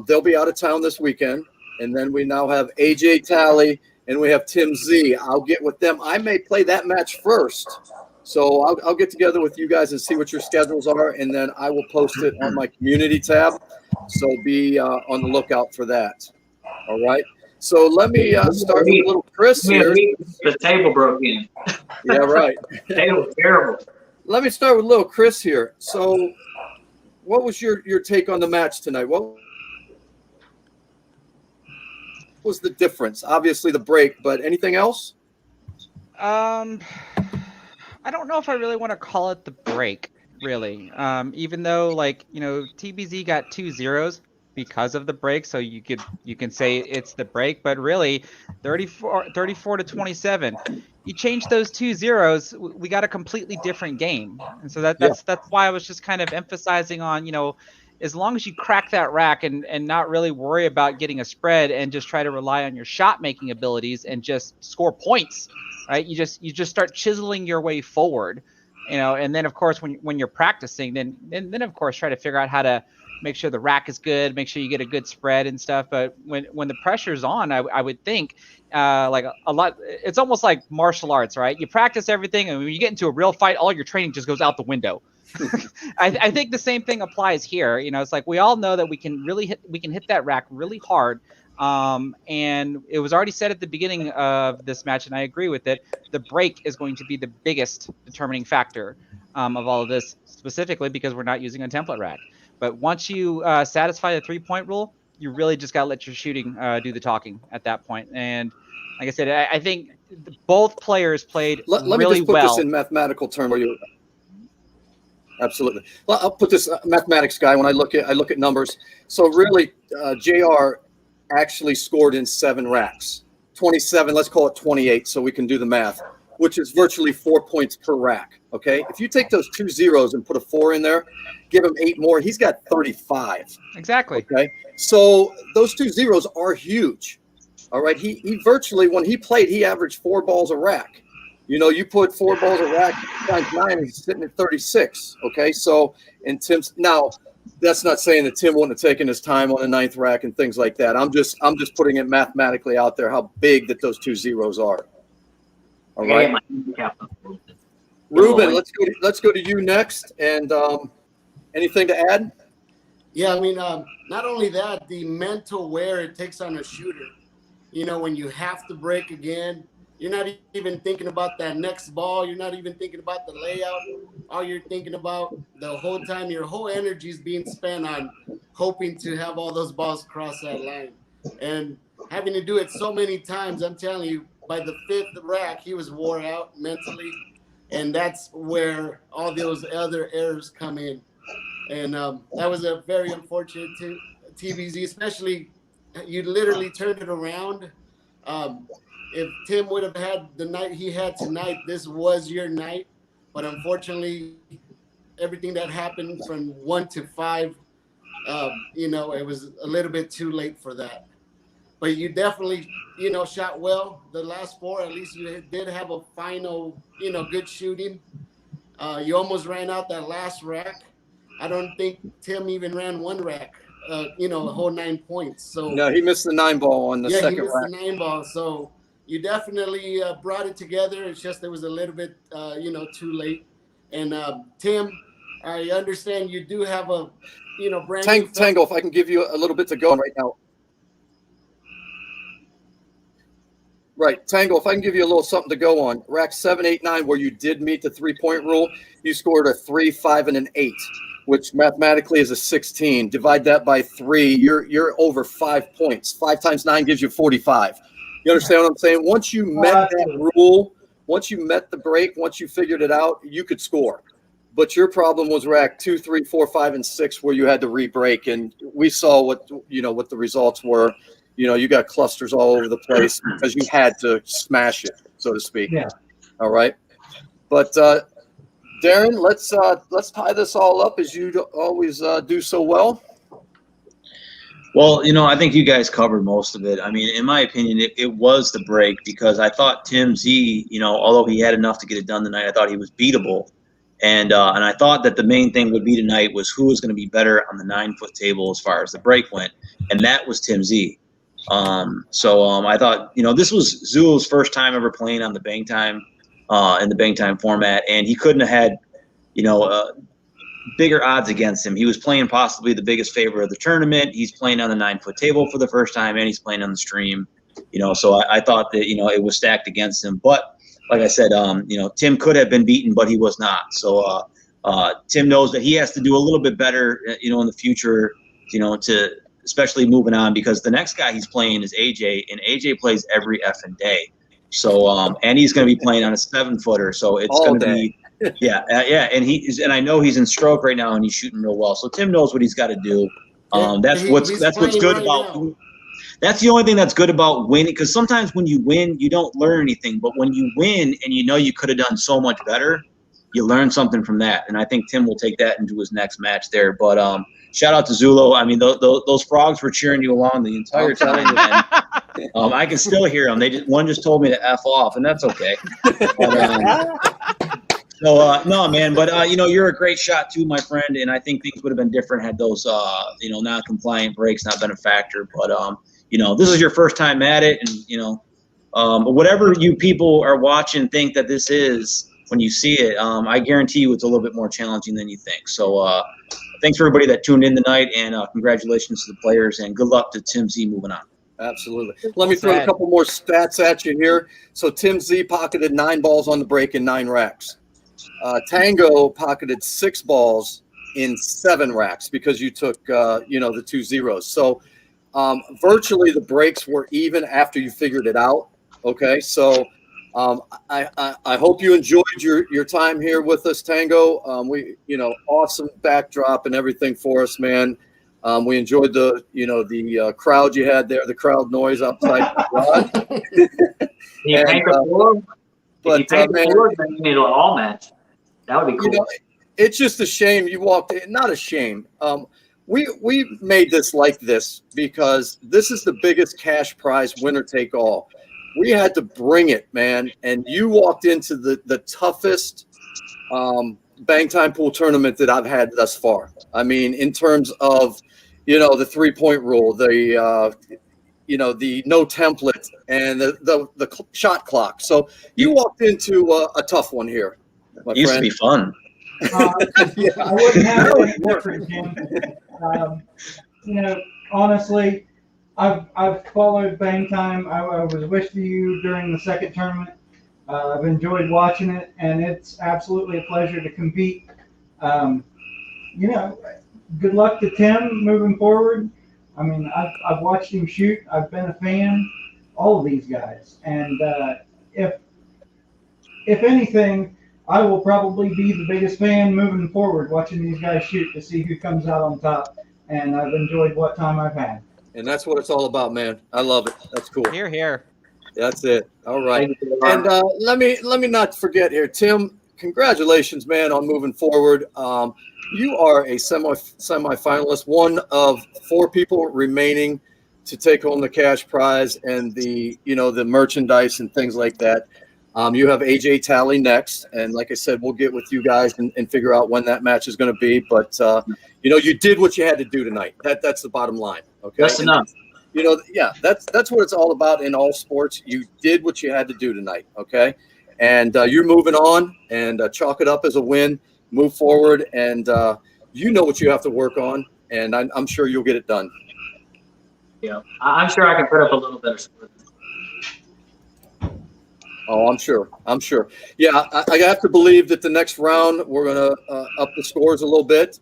They'll be out of town this weekend. And then we now have AJ Talley and we have Tim Z. I'll get with them. I may play that match first. So I'll get together with you guys and see what your schedules are, and then I will post it on my community tab. So be on the lookout for that. All right. So let me start with little Chris here. The table broke in. Yeah, right. The table was terrible. Let me start with little Chris here. So what was your take on the match tonight? What was the difference? Obviously the break, but anything else? I don't know if I really want to call it the break, really. Even though, like, you know, TBZ got 2 zeros because of the break, so you can say it's the break, but really 34 to 27. You change those 2 zeros, we got a completely different game. And so that's why I was just kind of emphasizing on, you know, as long as you crack that rack and not really worry about getting a spread and just try to rely on your shot making abilities and just score points, right? You just start chiseling your way forward, you know, and then of course when you're practicing, then of course try to figure out how to make sure the rack is good, make sure you get a good spread and stuff. But when the pressure's on, I would think like a lot, it's almost like martial arts, right? You practice everything, and when you get into a real fight, all your training just goes out the window. I think the same thing applies here. You know, it's like we all know that we can hit that rack really hard. And it was already said at the beginning of this match, and I agree with it. The break is going to be the biggest determining factor of all of this, specifically because we're not using a template rack. But once you satisfy the 3-point rule, you really just got to let your shooting do the talking at that point. And like I said, I think both players played Let really me just put well. this in mathematical terms for you. Absolutely. Well, I'll put this mathematics guy when I look at numbers. So really, JR actually scored in 7 racks. 27, let's call it 28 so we can do the math, which is virtually 4 points per rack, okay? If you take those 2 zeros and put a 4 in there, give him 8 more, he's got 35. Exactly. Okay? So those 2 zeros are huge, all right? He virtually, when he played, he averaged 4 balls a rack. You know, you put 4 balls a rack times 9, he's sitting at 36, okay? So, and Tim's, now, that's not saying that Tim wouldn't have taken his time on the 9th rack and things like that. I'm just putting it mathematically out there how big that those 2 zeros are. All right, Ruben, let's go to you next. And anything to add? Yeah, I mean, not only that, the mental wear it takes on a shooter. You know, when you have to break again, you're not even thinking about that next ball. You're not even thinking about the layout. All you're thinking about the whole time, your whole energy is being spent on hoping to have all those balls cross that line. And having to do it so many times, I'm telling you, by the 5th rack, he was wore out mentally. And that's where all those other errors come in. And that was a very unfortunate TBZ, especially you literally turned it around. If Tim would have had the night he had tonight, this was your night. But unfortunately, everything that happened from 1 to 5, you know, it was a little bit too late for that. But you definitely, you know, shot well. The last 4, at least you did have a final, you know, good shooting. You almost ran out that last rack. I don't think Tim even ran 1 rack, you know, a whole 9 points. So no, he missed the 9 ball on the second rack. Yeah, he missed the 9 ball. So you definitely brought it together. It's just it was a little bit, you know, too late. And Tim, I understand you do have a, you know, brand new Tango, if I can give you a little bit to go right now. Right, Tango, if I can give you a little something to go on. Rack 7, 8, 9, where you did meet the 3-point rule, you scored a 3, 5, and an 8, which mathematically is a 16. Divide that by 3, you're over 5 points. 5 times 9 gives you 45. You understand what I'm saying? Once you met that rule, once you met the break, once you figured it out, you could score. But your problem was rack 2, 3, 4, 5, and 6, where you had to re-break, and we saw what the results were. You know, you got clusters all over the place because you had to smash it, so to speak. Yeah. All right. But Darren, let's tie this all up as you always do so well. Well, you know, I think you guys covered most of it. I mean, in my opinion, it was the break, because I thought Tim Z, you know, although he had enough to get it done tonight, I thought he was beatable. And I thought that the main thing would be tonight was who was going to be better on the 9-foot table as far as the break went. And that was Tim Z. So I thought, you know, this was Zulu's first time ever playing on the Bang Time, in the Bang Time format. And he couldn't have had, you know, bigger odds against him. He was playing possibly the biggest favorite of the tournament. He's playing on the 9-foot table for the first time, and he's playing on the stream, you know, so I thought that, you know, it was stacked against him. But like I said, you know, Tim could have been beaten, but he was not. So Tim knows that he has to do a little bit better, you know, in the future, you know, to especially moving on, because the next guy he's playing is AJ, and AJ plays every effing day. So, and he's going to be playing on a 7-footer. So it's going to be, yeah. And I know he's in stroke right now, and he's shooting real well. So Tim knows what he's got to do. That's what's good about. That's the only thing that's good about winning, because sometimes when you win, you don't learn anything. But when you win and you know you could have done so much better, you learn something from that. And I think Tim will take that into his next match there. But shout out to Zulu. I mean, those frogs were cheering you along the entire time. And, I can still hear them. One just told me to F off, and that's okay. But, So no, man, but you know, you're a great shot too, my friend, and I think things would have been different had those you know, non-compliant breaks not been a factor. But you know, this is your first time at it, and you know, whatever you people are watching think that this is when you see it, I guarantee you it's a little bit more challenging than you think. So thanks for everybody that tuned in tonight, and congratulations to the players, and good luck to Tim Z moving on. Absolutely. Let me throw a couple more stats at you here. So Tim Z pocketed 9 balls on the break in 9 racks. Tango pocketed 6 balls in 7 racks because you took, you know, the 2 zeros. So virtually the breaks were even after you figured it out. Okay. So I hope you enjoyed your time here with us, Tango. We, you know, awesome backdrop and everything for us, man. We enjoyed the, you know, the crowd you had there, the crowd noise outside the garage. You paint the floor? If you paint the floor, then you need an all match. That would be cool. You know, it's just a shame you walked in. Not a shame. We made this like this because this is the biggest cash prize, winner take all. We had to bring it, man. And you walked into the toughest Bang Time Pool tournament that I've had thus far. I mean, in terms of, you know, the 3-point rule, the you know, the no template, and the shot clock. So you walked into a tough one here, my It used friend. to be fun. I wouldn't have it any different, Jim. You know, honestly, I've followed Bang Time. I was with you during the second tournament. I've enjoyed watching it, and it's absolutely a pleasure to compete. You know, good luck to Tim moving forward. I mean, I've watched him shoot. I've been a fan. All of these guys, and if anything, I will probably be the biggest fan moving forward, watching these guys shoot to see who comes out on top. And I've enjoyed what time I've had. And that's what it's all about, man. I love it. That's cool. Here, here. That's it. All right. And let me not forget here, Tim. Congratulations, man, on moving forward. You are a semi-finalist, one of 4 people remaining to take home the cash prize and the, you know, the merchandise and things like that. You have AJ Talley next, and like I said, we'll get with you guys and figure out when that match is going to be. But you know, you did what you had to do tonight. That's the bottom line. Okay, that's enough. You know, yeah, that's what it's all about in all sports. You did what you had to do tonight. Okay, and you're moving on, and chalk it up as a win. Move forward, and you know what you have to work on, and I'm sure you'll get it done. Yeah, I'm sure I can put up a little better score. Oh, I'm sure. Yeah, I have to believe that the next round we're going to up the scores a little bit.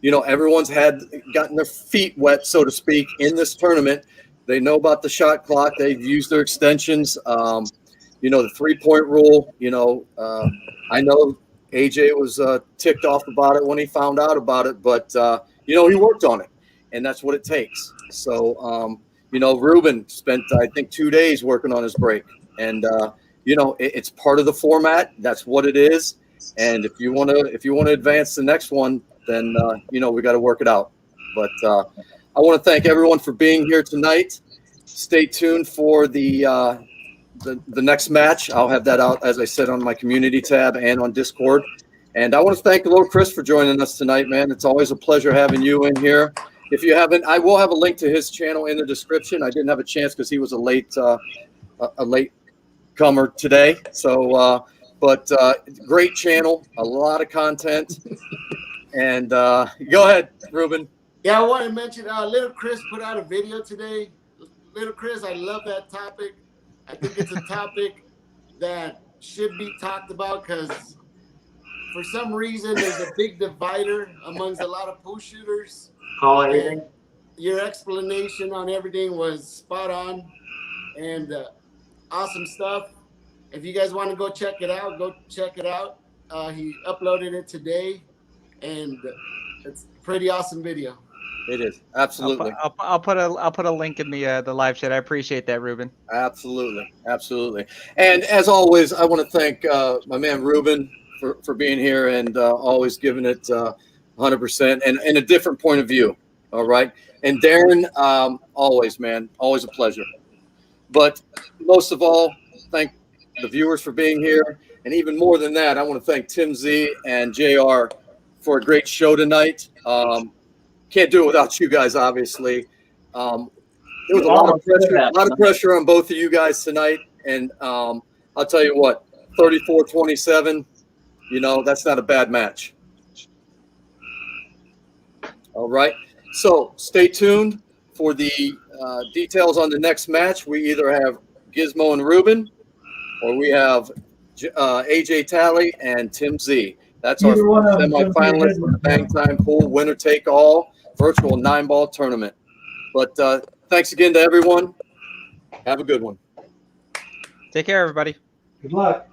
You know, everyone's gotten their feet wet, so to speak, in this tournament. They know about the shot clock. They've used their extensions. You know, the 3-point rule. You know, I know AJ was ticked off about it when he found out about it, but, you know, he worked on it, and that's what it takes. So, you know, Ruben spent, I think, 2 days working on his break. And, you know, it's part of the format. That's what it is. And if you want to advance the next one, then, you know, we got to work it out. But I want to thank everyone for being here tonight. Stay tuned for the next match. I'll have that out, as I said, on my community tab and on Discord. And I want to thank Little Chris for joining us tonight, man. It's always a pleasure having you in here. If you haven't, I will have a link to his channel in the description. I didn't have a chance because he was a late comer today. So, but great channel, a lot of content. And go ahead, Ruben. Yeah, I want to mention Little Chris put out a video today. Little Chris, I love that topic. I think it's a topic that should be talked about because for some reason there's a big divider amongst a lot of pool shooters. And your explanation on everything was spot on and awesome stuff. If you guys want to go check it out, go check it out. He uploaded it today, and it's a pretty awesome video. It is, absolutely. I'll put a link in the live chat. I appreciate that, Ruben. Absolutely. And as always, I want to thank my man Ruben for being here and always giving it 100% and a different point of view. All right. And Darren, always, man, always a pleasure. But most of all, thank the viewers for being here. And even more than that, I want to thank Tim Z and JR for a great show tonight. Can't do it without you guys, obviously. There was a lot of pressure on both of you guys tonight. And I'll tell you what, 34-27, that's not a bad match. All right. So stay tuned for the details on the next match. We either have Gizmo and Ruben, or we have AJ Talley and Tim Z. That's our semifinalists for the Bang Time Pool winner take all virtual 9-ball tournament. But thanks again to everyone. Have a good one. Take care, everybody. Good luck.